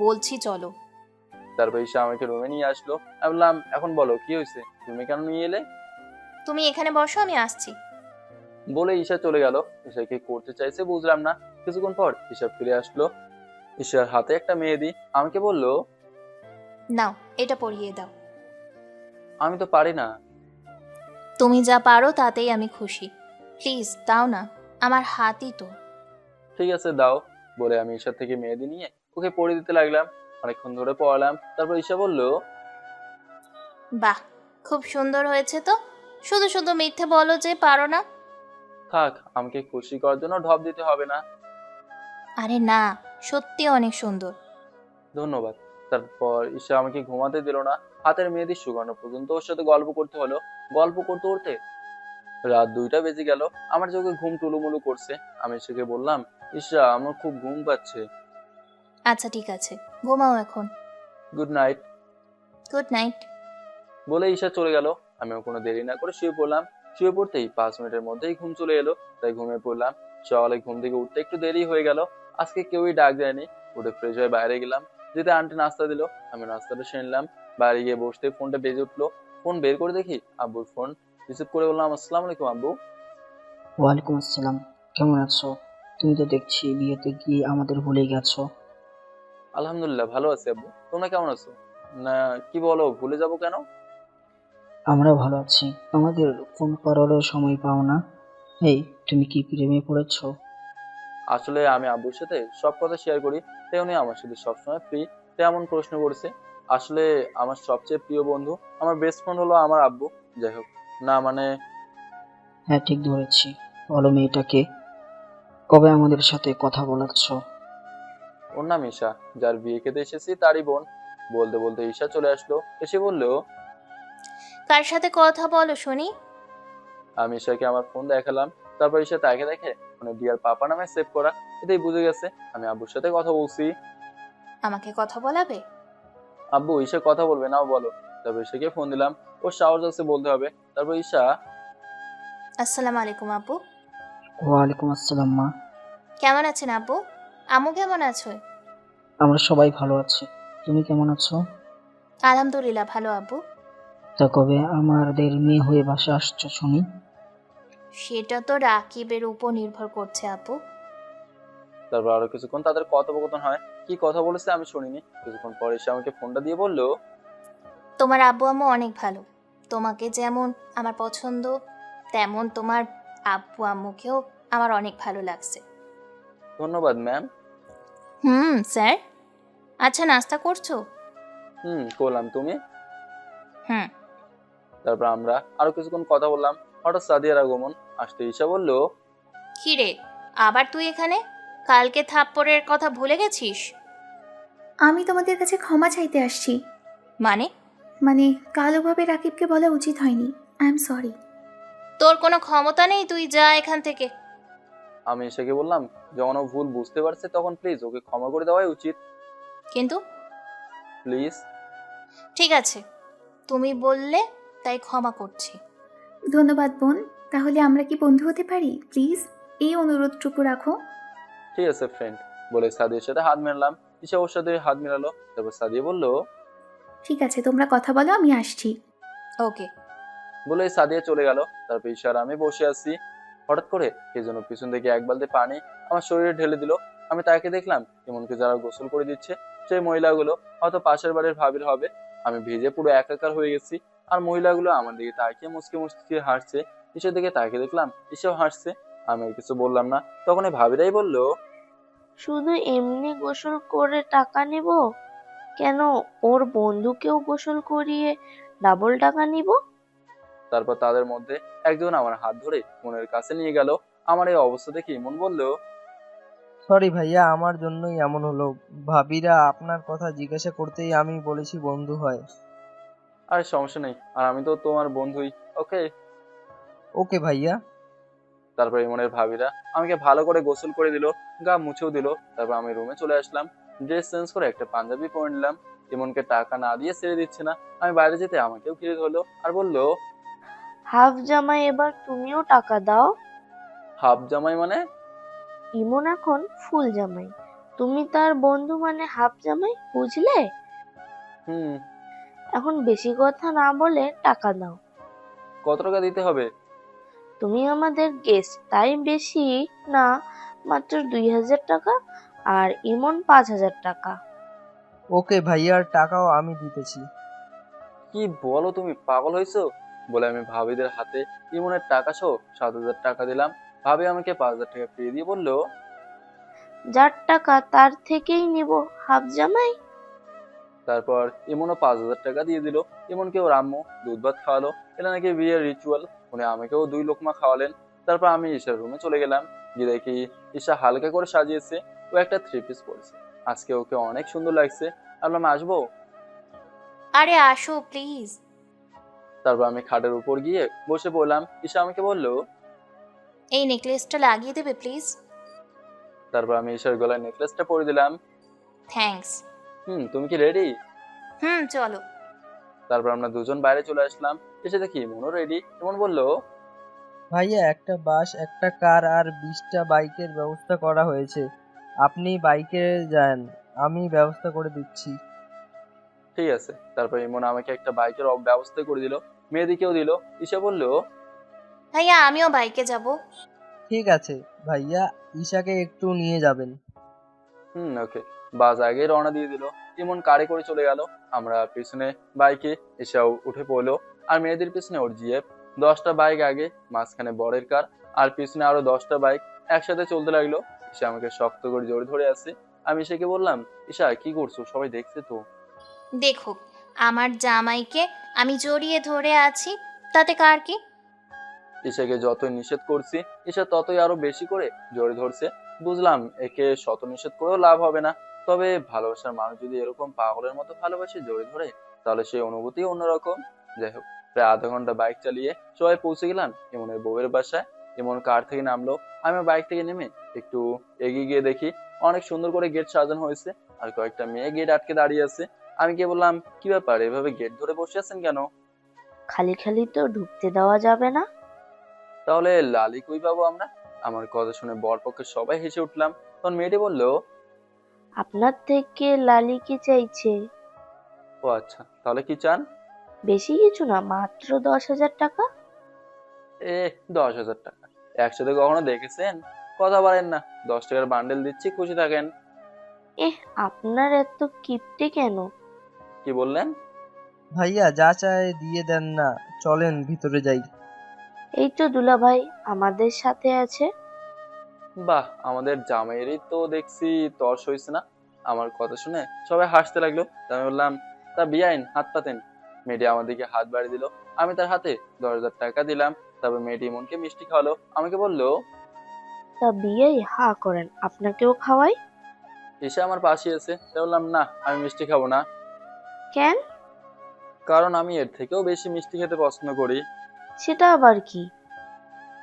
বলছি চলো। তারপর ঈশা আমাকে রুমে নিয়ে আসলো। আমি বললাম, এখন বলো কি হয়েছে, তুমি কেন নিয়ে এলে? তুমি এখানে বসো, আমি আসছি। বলে ঈশা চলে গেল। ঈশা কি করতে চাইছে বুঝলাম না। কিছুক্ষণ পর ঈশা ফিরে আসলো। ঈশার হাতে একটা মেহেদি। আমাকে বলল, নাও, এটা পরিয়ে দাও। আমি তো পারি না। তুমি যা পারো তাতেই আমি খুশি। প্লিজ দাও না, আমার হাতই তো। ঠিক আছে দাও। বলে আমি ঈশার থেকে মেহেদি নিয়ে ওকে পরিয়ে দিতে লাগলাম। অনেকক্ষণ ধরে পড়ালাম। তারপর ঈশা বলল, বাহ, খুব সুন্দর হয়েছে তো। শুধু শুধু মিথ্যে বলো যে পারো না। থাক, আমাকে খুশি করার জন্য ঢপ দিতে হবে না। আরে না, সত্যি অনেক সুন্দর। ধন্যবাদ। তারপর ঈশা আমাকে ঘুমাতে দিল না। হাতের মেহেদি শুকানো পর্যন্ত ওর সাথে গল্প করতে হলো। গল্প করতে করতে রাত 2টা বেজে গেল। আমার চোখে ঘুম টুলুমুলু করছে। আমি ঈশাকে বললাম, ঈশা আমার খুব ঘুম পাচ্ছে। আচ্ছা ঠিক আছে, ঘুমাও এখন। Good night. Good night. বলে ঈশা চলে গেল। আমিও কোনো দেরি না করে শুয়ে পড়লাম। শুয়ে পড়তেই 5 মিনিটের মধ্যেই ঘুম চলে এলো। তাই ঘুমিয়ে পড়লাম। সকালে ঘুম থেকে উঠতে একটু দেরি হয়ে গেল। আজকে কেউই ডাক দেয়নি। উঠে ফ্রেশ হয়ে বাইরে গেলাম। যেতে আন্টি নাস্তা দিল। আমি নাস্তাটা সেরে নিলাম। বাইরে গিয়ে বসতে ফোনটা বেজে উঠলো। ফোন বের করে দেখি আব্বুর ফোন। রিসিভ করে বললাম, আসসালামু আলাইকুম আব্বু। ওয়ালাইকুম আসসালাম। কেমন আছো? তুমি তো দেখছি বিয়েতে গিয়ে আমাদের ভুলে গেছো। আলহামদুলিল্লাহ ভালো আছি আব্বু, তোমরা কেমন আছো? না, কি বলো, ভুলে যাবো কেন? আমরা ভালো আছি। আমাদের ফোন করারও সময় পাও না। এই, তুমি কি প্রেমে পড়েছো? আসলে আমি আব্বুর সাথে সব কথা শেয়ার করি, তাই উনি আমার সাথে সবসময় ফ্রি। তাই এমন প্রশ্ন করছে। আসলে আমার সবচেয়ে প্রিয় বন্ধু, আমার বেস্ট ফ্রেন্ড হলো আমার আব্বু। যাই হোক, না মানে, হ্যাঁ, ঠিক ধরেছি। বলো মেয়েটাকে, কবে আমাদের সাথে কথা বলাচ্ছ? ওর নাম ঈশা, যার বিয়ে খেতে এসেছি তারই বোন। বলতে বলতে ঈশা চলে আসলো। এসে বললো, কার সাথে কথা বলো শুনি? আমি ঈশাকে আমার ফোন দেখালাম। তারপর ঈশা তাকে দেখে মানে ডিয়ার পাপা নামে সেভ করা। এটাই বুঝে গেছে আমি আব্বুর সাথে কথা বলছি। আমাকে কথা বলাবে? আব্বু, ঈশা কথা বলবে, নাও বলো। তারপর ঈশাকে ফোন দিলাম। ওর সাহস আছে বলতে হবে। তারপর ঈশা, আসসালামু আলাইকুম আব্বু। ওয়ালাইকুম আসসালাম মা। কেমন আছেন আব্বু? আম্মু কেমন আছো? আমরা সবাই ভালো আছি। তুমি কেমন আছো? আলহামদুলিল্লাহ ভালো আব্বু। তা কবে আমাদের মেয়ে হয়ে বাসা আসছো শুনি? সেটা তো রাকিবের উপর নির্ভর করছে আব্বু। তারপর আরো কিছুক্ষণ তাদের কথোপকথন হয়। কি কথা বলেছে আমি শুনিনি। কিছুক্ষণ পরে এসে আমাকে ফোনটা দিয়ে বললো, তোমার আব্বু আম্মু অনেক ভালো। তোমাকে যেমন আমার পছন্দ, তেমন তোমার আব্বু আম্মুকেও আমার অনেক ভালো লাগছে। ধন্যবাদ ম্যাম। স্যার। আচ্ছা, নাস্তা করছো? করলাম, তুমি? হুম। তারপর আমরা আরো কিছুক্ষণ কথা বললাম। হঠাৎ সাদিয়ার আগমন। আসতে ঈশা বলল, কি রে, আবার তুই এখানে? কালকে থাপ্পড়ের কথা ভুলে গেছিস? আমি তোমাদের কাছে ক্ষমা চাইতে আসছি। মানে? মানে কালোভাবে রাকিবকে বলা উচিত হয়নি। I am sorry. তোর কোনো ক্ষমতা নেই, তুই যা এখান থেকে। আমি ঈশাকে বললাম, যখন ও ভুল বুঝতে পারছে তখন প্লিজ ওকে ক্ষমা করে দেওয়াই উচিত। কিন্তু প্লিজ। ঠিক আছে, তুমি বললে তাই ক্ষমা করছি। ধন্যবাদ বোন। তাহলে আমরা কি বন্ধু হতে পারি প্লিজ? এই অনুরোধটুকু রাখো। ঠিক আছে ফ্রেন্ড, বলে সাদিয়ার সাথে হাত মেলালাম। ঈশা ওর সাথে হাত মেলালো। তারপর সাদিয়া বলল, ঠিক আছে, তোমরা কথা বলো, আমি আসছি। ওকে। বলে সাদিয়া চলে গেল। তারপর ঈশা আর আমি বসে আছি। হঠাৎ করে কে যেন পিছন থেকে এক বালতি পানি আমার শরীরে ঢেলে দিল। আমি তাকে দেখলাম ইমনকে যারা গোসল করে দিচ্ছে সেই মহিলাগুলো হয়তো পাশের বাড়ির ভাবির হবে। আমি ভিজে পুরো একাকার হয়ে গেছি। আর মহিলাগুলো আমার দিকে তাকিয়ে মুসকে মুসকে হাসছে। ঈশার দিকে তাকিয়ে দেখলাম ঈশাও হাসছে। আমি আর কিছু বললাম না। তখন এই ভাবিরাই বলল, শুধু এমনি গোসল করে টাকা নিব? কেন, ওর বন্ধুকেও গোসল করিয়ে ডাবল টাকা নিব? তারপর তাদের মধ্যে একজন আমার হাত ধরে মনের কাছে নিয়ে গেল। আমার এই অবস্থা দেখে ইমন বলল, সরি ভাইয়া, আমার জন্যই এমন হলো। ভাবিরা আপনার কথা জিজ্ঞাসা করতেই আমি বলেছি বন্ধু হয়। আরে সমস্যা নেই, আর আমি তো তোমার বন্ধুই। ওকে। ওকে ভাইয়া। তারপর ইমনের ভাবিরা আমাকে ভালো করে গোসল করে দিল, গা মুছেও দিল। তারপর আমি রুমে চলে আসলাম। ড্রেস চেঞ্জ করে একটা পাঞ্জাবি পরে নিলাম। ইমনকে টাকা না দিয়ে ছেড়ে দিচ্ছে না। আমি বাইরে যেতে আমাকেও ঘিরে ধরলো আর বলল, হাফ জামাই, এবার তুমিও টাকা দাও। হাফ জামাই মানে? ইমন এখন ফুল জামাই, তুমি তার বন্ধু মানে হাফ জামাই, বুঝলে? হুম। এখন বেশি কথা না বলে টাকা দাও। কত টাকা দিতে হবে? তুমি আমাদের গেস্ট, তাই বেশি না, মাত্র 2,000 টাকা। আর ইমন 5,000 টাকা। ওকে ভাইয়ার টাকাও আমি দিতেছি। কি বলো, তুমি পাগল হয়েছো? বলে আমি ভাবিদের হাতে ইমনের টাকা সহ 7,000 টাকা দিলাম। ভাবি আমাকে 5,000 টাকা ফিরিয়ে দিয়ে বললো, যার টাকা তার থেকেই নিব হাফ জামাই। তারপর ইমনও 5,000 টাকা দিয়ে দিল। ইমনকে ওর আম্মু দুধ ভাত খাওয়ালো। এটা নাকি বিয়ের রিচুয়াল। উনি আমাকেও 2 লোকমা খাওয়ালেন। তারপর আমি ঈশার রুমে চলে গেলাম। গিয়ে দেখি ঈশা হালকা করে সাজিয়েছে। ও একটা 3 পিস পরেছে। আজকে ওকে অনেক সুন্দর লাগছে। আমি আসবো। আরে আসো প্লিজ। তারপর আমি খাটের উপর গিয়ে বসে পড়লাম। ঈশা আমাকে বলল, এই নেকলেসটা লাগিয়ে দেবে প্লিজ? তারপর আমি ঈশার গলায় নেকলেসটা পরে দিলাম। থ্যাঙ্কস। তুমি কি রেডি? চলো। তারপর আমরা দুজন বাইরে চলে আসলাম। এসে দেখি ইমনও রেডি। ইমন বলল, ভাইয়া, একটা বাস, একটা কার আর 20টা বাইকের ব্যবস্থা করা হয়েছে। আপনি বাইকে যান, আমি ব্যবস্থা করে দিচ্ছি। ঠিক আছে। তারপর ইমন আমাকে একটা বাইকের ব্যবস্থা করে দিল। মেয়েদিকেও দিল। ঈশা বলল, ভাইয়া আমিও বাইকে যাব। ঠিক আছে ভাইয়া, ঈশাকে একটু নিয়ে যাবেন। ওকে। বাস আগে রওনা দিয়ে দিল। ইমন কারে করে চলে গেল। আমরা পিছনে বাইকে, এসেও উঠে পড়লো। আর মেয়েদের পিছনে ওর জিএফ। 10টা বাইক আগে, মাঝখানে বরের কার, আর পিছনে আরো 10টা বাইক একসাথে চলতে লাগলো। ঈশা আমাকে শক্ত করে জোরে ধরে আছে। আমি ঈশাকে বললাম, ঈশা কি করছো, সবাই দেখছে তো। দেখো, আমার জামাইকে আমি জড়িয়ে ধরে আছি, তাতে কার কি? ঈশাকে যতই নিষেধ করছি ঈশা ততই আরো বেশি করে জোরে ধরছে। বুঝলাম একে শত নিষেধ করেও লাভ হবে না। তবে ভালোবাসার মানুষ যদি এরকম পাগলের মতো ভালোবাসে জোরে ধরে, তাহলে সেই অনুভূতি অন্যরকম। যাই হোক, প্রায় আধা ঘন্টা বাইক চালিয়ে সবাই পৌঁছে গেলাম ইমনের বউয়ের বাসায়। ইমন কার থেকে নামলো। আমি বাইক থেকে নেমে একটু এগিয়ে গিয়ে দেখি অনেক সুন্দর করে গেট সাজানো হয়েছে। আর কয়েকটা মেয়ে গেট আটকে দাঁড়িয়ে আছে। আমি গিয়ে বললাম, কি ব্যাপার, এভাবে গেট ধরে বসে আছেন কেন? খালি খালি তো ঢুকতে দেওয়া যাবে না। তাহলে লালি কই পাবো আমরা? আমার কথা শুনে বরপক্ষের সবাই হেসে উঠলাম। তখন মেয়েটি বলল, আপনার থেকে লালি কি চাইছে? ও আচ্ছা, তাহলে কি চান? বেশি কিছু না, মাত্র 10,000 টাকা। 10,000 টাকা একসাথে কখনো দেখেছেন? কথা বলেন না। 10 টাকার বান্ডেল দিচ্ছি, খুশি থাকেন। আপনার এত কিপটে কেন? কি বললেন? ভাইয়া যা চায় দিয়ে দেন না, চলেন ভিতরে যাই। এই তো দুলাভাই আমাদের সাথে আছে। বাহ, আমাদের জামাইয়েরই তো দেখছি তর্স হয়েছে না। আমার কথা শুনে সবাই হাসতে লাগলো। তা আমি বললাম, তা বিয়াইন হাত পাতেন। মেয়েটি আমার দিকে হাত বাড়িয়ে দিল। আমি তার হাতে 10,000 টাকা দিলাম। তারপর মেয়েটি মনকে মিষ্টি খাওয়ালো। আমাকে বললো, তা বিয়েই হা করেন, আপনাকেও খাওয়াই। এসে আমার পাশে আছে। তাই বললাম, না আমি মিষ্টি খাবো না। কেন? কারণ আমি এর থেকেও বেশি মিষ্টি খেতে পছন্দ করি। সেটা আবার কি?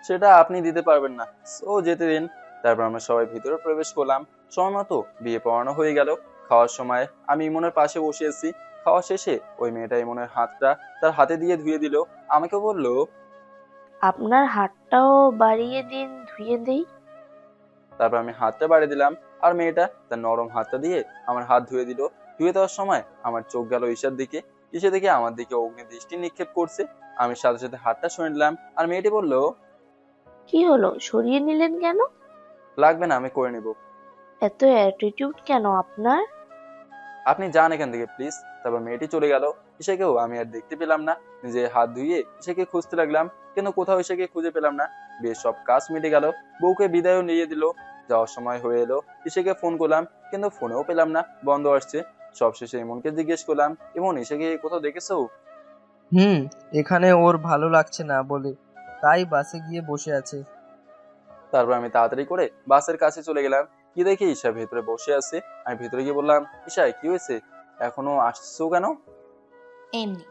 সেটা আপনি দিতে পারবেন না, ও যেতে দিন। তারপর আমরা সবাই ভিতরে প্রবেশ করলাম। সময় মতো বিয়ে পড়ানো হয়ে গেল। খাওয়ার সময় আমি ইমনের পাশে বসে আছি। খাওয়া শেষে ওই মেয়েটা ইমনের হাতটা তার হাতে দিয়ে ধুয়ে দিল। আমাকে বলল, আপনার হাতটাও বাড়িয়ে দিন, ধুয়ে দেই। তারপর আমি হাতটা বাড়িয়ে দিলাম আর মেয়েটা তার নরম হাতটা দিয়ে আমার হাত ধুয়ে দিল। ধুয়ে দেওয়ার সময় আমার চোখ গেল ঈশার দিকে। ঈশা দেখে আমার দিকে অগ্নি দৃষ্টি নিক্ষেপ করছে। আমি সাথে সাথে হাতটা সরিয়ে নিলাম আর মেয়েটি বলল, কি হলো, সরিয়ে নিলেন কেন? লাগবে না, আমি করে নিব। এত অ্যাটিটিউড কেন আপনার? আপনি যান এখান থেকে প্লিজ। তারপর মেয়েটি চলে গেল। ঈশাকেও আমি আর দেখতে পেলাম না। নিজে হাত ধুয়ে ঈশাকে খুঁজতে লাগলাম, কিন্তু কোথাও ঈশাকে খুঁজে পেলাম না। বেশ সব কাজ মিটে গেল। বউকে বিদায়ও নিয়ে দিল। যাওয়ার সময় হয়ে এলো। ঈশাকে ফোন করলাম, কিন্তু ফোনেও পেলাম না, বন্ধ আসছে। সবশেষে ইমনকে জিজ্ঞেস করলাম, ইমন ঈশাকে কোথাও দেখেছো? এখানে ওর ভালো লাগছে না বলে তাই বাসে গিয়ে বসে আছে। তারপর আমি তাড়াতাড়ি করে বাসের কাছে চলে গেলাম। কি দেখি ঈশা ভেতরে বসে আছে। আমি ভেতরে গিয়ে বললাম, ঈশা কি হয়েছে, এখনো আসছো কেন? এমনি।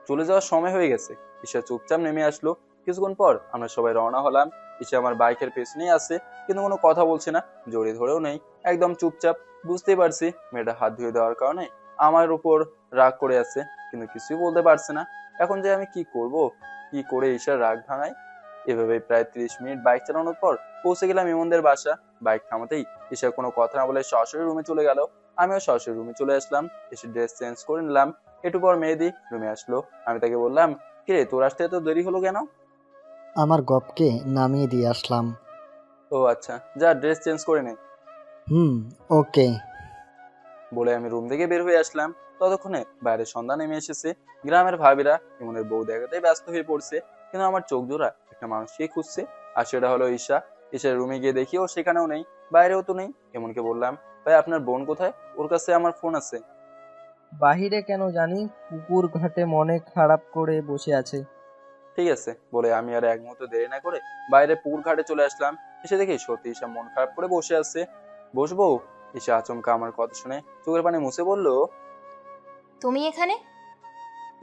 চলে যাওয়ার সময় হয়ে গেছে। ঈশা চুপচাপ নেমে আসলো। কিছুক্ষণ পর আমরা সবাই রওনা হলাম। ঈশা আমার বাইকের পেছনেই আছে, কিন্তু কোনো কথা বলছে না, জড়িয়ে ধরেও নেই, একদম চুপচাপ। বুঝতেই পারছি মেয়েটা হাত ধুয়ে দেওয়ার কারণে আমার উপর রাগ করে আছে, কিন্তু কিছুই বলতে পারছে না। এখন যে আমি কি করব, কি করে ঈশার রাগ ভাঙাই? এভাবে প্রায় 30 মিনিট বাইক চালানোর পর পৌঁছে গেলাম ইমনদের বাসা। বাইক থামাতেই ঈশা কোনো কথা না বলে সরাসরি রুমে চলে গেল। আমিও সরাসরি রুমে চলে আসলাম। এসে ড্রেস চেঞ্জ করে নিলাম। একটু পর মেহেদি রুমে আসলো। আমি তাকে বললাম, কিরে তোর আসতে এত দেরি হলো কেন? আমার গপকে নামিয়ে দিয়ে আসলাম। ও আচ্ছা, যা ড্রেস চেঞ্জ করে নে। ওকে। বলে আমি রুম থেকে বের হয়ে আসলাম। ততক্ষণে বাইরে সন্ধ্যা নেমে এসেছে। গ্রামের ভাবিরা ইমনের বউ দেখাতে ব্যস্ত হয়ে পড়ছে, কিন্তু আমার চোখ জোড়া একটা মানুষকে খুঁজছে, আর সেটা হলো ঈশা। ঈশার রুমে গিয়ে দেখি ও সেখানেও নেই, বাইরেও তো নেই। ইমনকে বললাম, ভাই আপনার বোন কোথায়? ওর কাছে আমার ফোন আছে। বাহিরে কেন জানি পুকুর ঘাটে মনে খারাপ করে বসে আছে। ঠিক আছে বলে আমি আর এক মুহূর্ত দেরি না করে বাইরে পুকুর ঘাটে চলে আসলাম। এসে দেখি সত্যি ঈশা মন খারাপ করে বসে আছে। বসবো? ঈশা আচমকা আমার কথা শুনে চোখের পানি মুছে বলল, তুমি এখানে?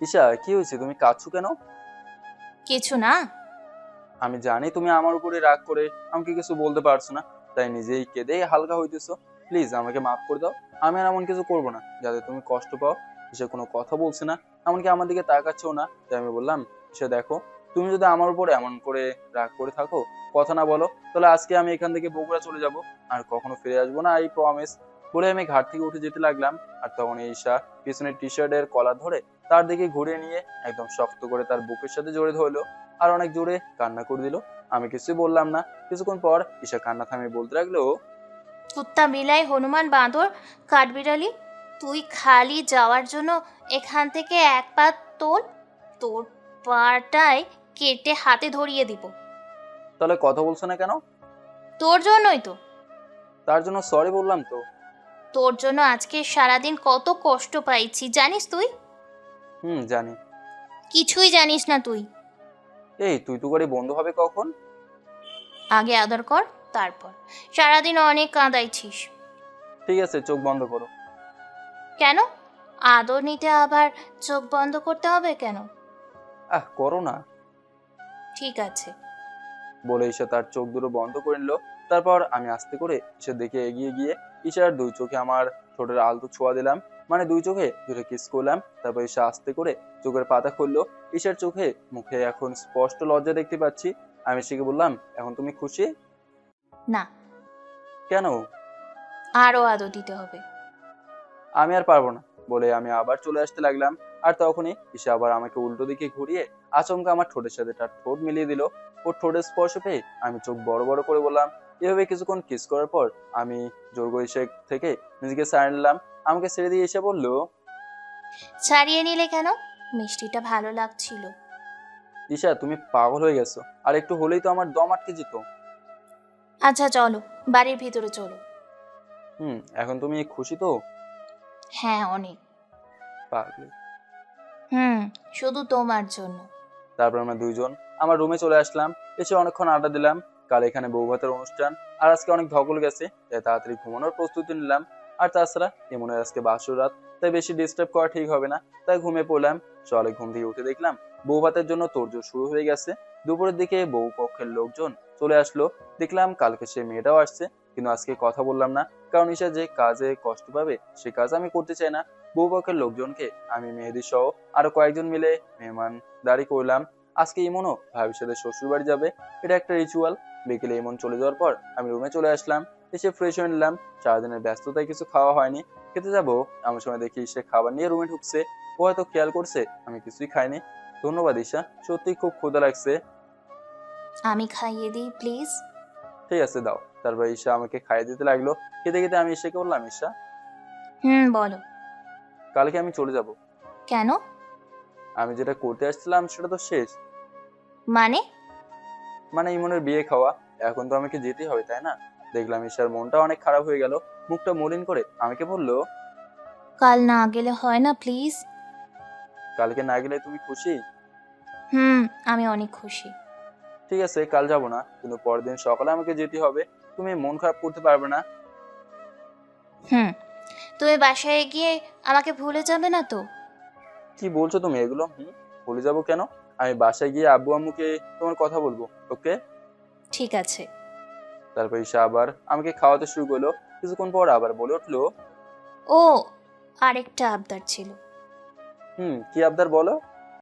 ঈশা কি হয়েছে, তুমি কাঁদছো কেন? কিছু না। আমি জানি তুমি আমার উপরে রাগ করে আমাকে কিছু বলতে পারছো না, তাই নিজেই কেঁদে হালকা হইতেছো। প্লিজ আমাকে মাফ করে দাও। আমি আর এমন কিছু করবো না যাতে তুমি কষ্ট পাও। সে কোনো কথা বলছে না, এমনকি আমার দিকে তাকাচ্ছেও না। তাই আমি বললাম, সে দেখো, তুমি যদি আমার উপর এমন করে রাগ করে থাকো, কথা না বলো, তাহলে আজকে আমি এখান থেকে বগুড়া চলে যাব, আর কখনো ফিরে আসবো না, এই প্রমিস। বলে আমি ঘাট থেকে উঠে যেতে লাগলাম। আর তখন ঈশা পিছনের টি শার্টের কলার ধরে তার দিকে ঘুরিয়ে নিয়ে একদম শক্ত করে তার বুকের সাথে জড়িয়ে ধরলো, আর অনেক জোরে কান্না করে দিল। আমি কিছুই বললাম না। কিছুক্ষণ পর ঈশা কান্না থামিয়ে বলতে লাগলো, কুত্তা বিলাই হনুমান বাঁদর কাঠবিড়ালি, তুই খালি যাওয়ার জন্য এখান থেকে এক পা তোল, তোর পাটায় কেটে হাতে ধরিয়ে দিব। তাহলে কথা বলছো না কেন? তোর জন্যই তো। তার জন্য সরি বললাম তো। তোর জন্য আজকে সারাদিন কত কষ্ট পাইছি জানিস তুই? জানি। কিছুই জানিস না তুই। এই তুই তো গাড়ি বন্ধ হবে কখন? আগে আদর কর, তারপর। সারাদিন অনেক কাঁদাইছিস। ঠিক আছে, চোখ বন্ধ করো। কেন? আদর নিতে আবার চোখ বন্ধ করতে হবে কেন? করো না। ঠিক আছে। বলে ঈশা তার চোখ দুটো বন্ধ করে নিল। তারপর আমি আস্তে করে ঈশার দিকে এগিয়ে গিয়ে ঈশার দুই চোখে আমার ঠোঁটের আলতো ছোঁয়া দিলাম, মানে দুই চোখে দুটো কিস করলাম। তারপর ঈশা আস্তে করে চোখের পাতা খুললো। ঈশার চোখে মুখে এখন স্পষ্ট লজ্জা দেখতে পাচ্ছি। আমি শিখে বললাম, এখন তুমি খুশি? না, কেন? আরো আদর দিতে হবে। আমি আর পারবো না। বলে আমি আবার চলে আসতে লাগলাম। আর তখনই ঈশা আবার আমাকে উল্টো দিকে ঘুরিয়ে আচমকা আমার ঠোঁটের সাথে তার ঠোঁট মিলিয়ে দিল। ওর ঠোঁটের স্পর্শ পেয়ে আমি চোখ বড় বড় করে বললাম। এভাবে কিছুক্ষণ কিস করার পর আমি জোর করে ঈশা থেকে নিজেকে ছাড়িয়ে নিলাম। আমাকে ছেড়ে দিয়ে এসে বলল, ছাড়িয়ে নিলে কেন? মিষ্টিটা ভালো লাগছিল। ঈশা তুমি পাগল হয়ে গেছো, আর একটু হলেই তো আমার দম আটকে যেত। আচ্ছা চলো, বাড়ির ভিতরে চলো। এখন তুমি খুশি তো? হ্যাঁ অনেক। পাগলি। শুধু তোমার জন্য। তারপর আমরা দুইজন আমার রুমে চলে আসলাম। এসে অনেকক্ষণ আড্ডা দিলাম। কাল এখানে বউ ভাতের অনুষ্ঠান, আর আজকে অনেক ধকল গেছে, তাই তাড়াতাড়ি ঘুমানোর প্রস্তুতি নিলাম। আর তাছাড়া ইমনের আজকে বাসর রাত, তাই বেশি ডিস্টার্ব করা ঠিক হবে না, তাই ঘুমিয়ে পড়লাম। সকালে ঘুম থেকে উঠে দেখলাম বউ ভাতের জন্য তোড়জোড় শুরু হয়ে গেছে। দুপুরের দিকে বউ পক্ষের লোকজন চলে আসলো। দেখলাম কালকে সে মেয়েটাও আসছে, কিন্তু আজকে কথা বললাম না, কারণ ঈশা যে কাজে কষ্ট পাবে সে কাজ আমি করতে চাই না। বউ পক্ষের লোকজনকে আমি মেহেদি সহ আরো কয়েকজন মিলে মেহমানদারি করলাম। আজকে ইমনও ভাবির সাথে শ্বশুর বাড়ি যাবে, এটা একটা রিচুয়াল। বিকেলে ইমন চলে যাওয়ার পর আমি রুমে চলে আসলাম, এসে ফ্রেশ হয়ে নিলাম। সারাদিনের ব্যস্ততায় কিছু খাওয়া হয়নি। খেতে যাবো এমন সময় দেখি সে খাবার নিয়ে রুমে ঢুকছে। ও হয়তো খেয়াল করছে আমি কিছুই খাইনি। ধন্যবাদ ঈশা, সত্যি খুব ক্ষুধা লাগছে। আমি খাইয়ে দিই প্লিজ। ঠিক আছে দাও। তারপর ঈশা আমাকে খাইয়ে দিতে লাগলো। খেতে খেতে আমি ঈশাকে বললাম, ঈশা বলো। কালকে আমি চলে যাব। কেন? আমি যেটা করতে আসছিলাম সেটা তো শেষ। মানে? মানে ইমনের বিয়ে খাওয়া, এখন তো আমাকে যেতেই হবে, তাই না? দেখলাম ঈশার মনটা অনেক খারাপ হয়ে গেল, মুখটা মলিন করে আমাকে বললো, কাল না গেলে হয় না প্লিজ? কালকে না গেলে তুমি খুশি? আমি অনেক খুশি। ঠিক আছে কাল যাব না, কিন্তু পরের দিন সকালে আমাকে যেতে হবে। তুমি মন খারাপ করতে পারবে না। তুমি বাসায় গিয়ে আমাকে ভুলে যাবে না তো? কি বলছো তুমি এগুলো? ভুলে যাবো কেন? আমি বাসায় গিয়ে আব্বু আম্মুকে তোমার কথা বলবো, ওকে? ঠিক আছে। তারপর ঈশা আবার আমাকে খাওয়াতে শুরু করলো। কিছুক্ষণ পর আবার বলে উঠলো, ও, আরেকটা আবদার ছিল। কি আবদার বলো?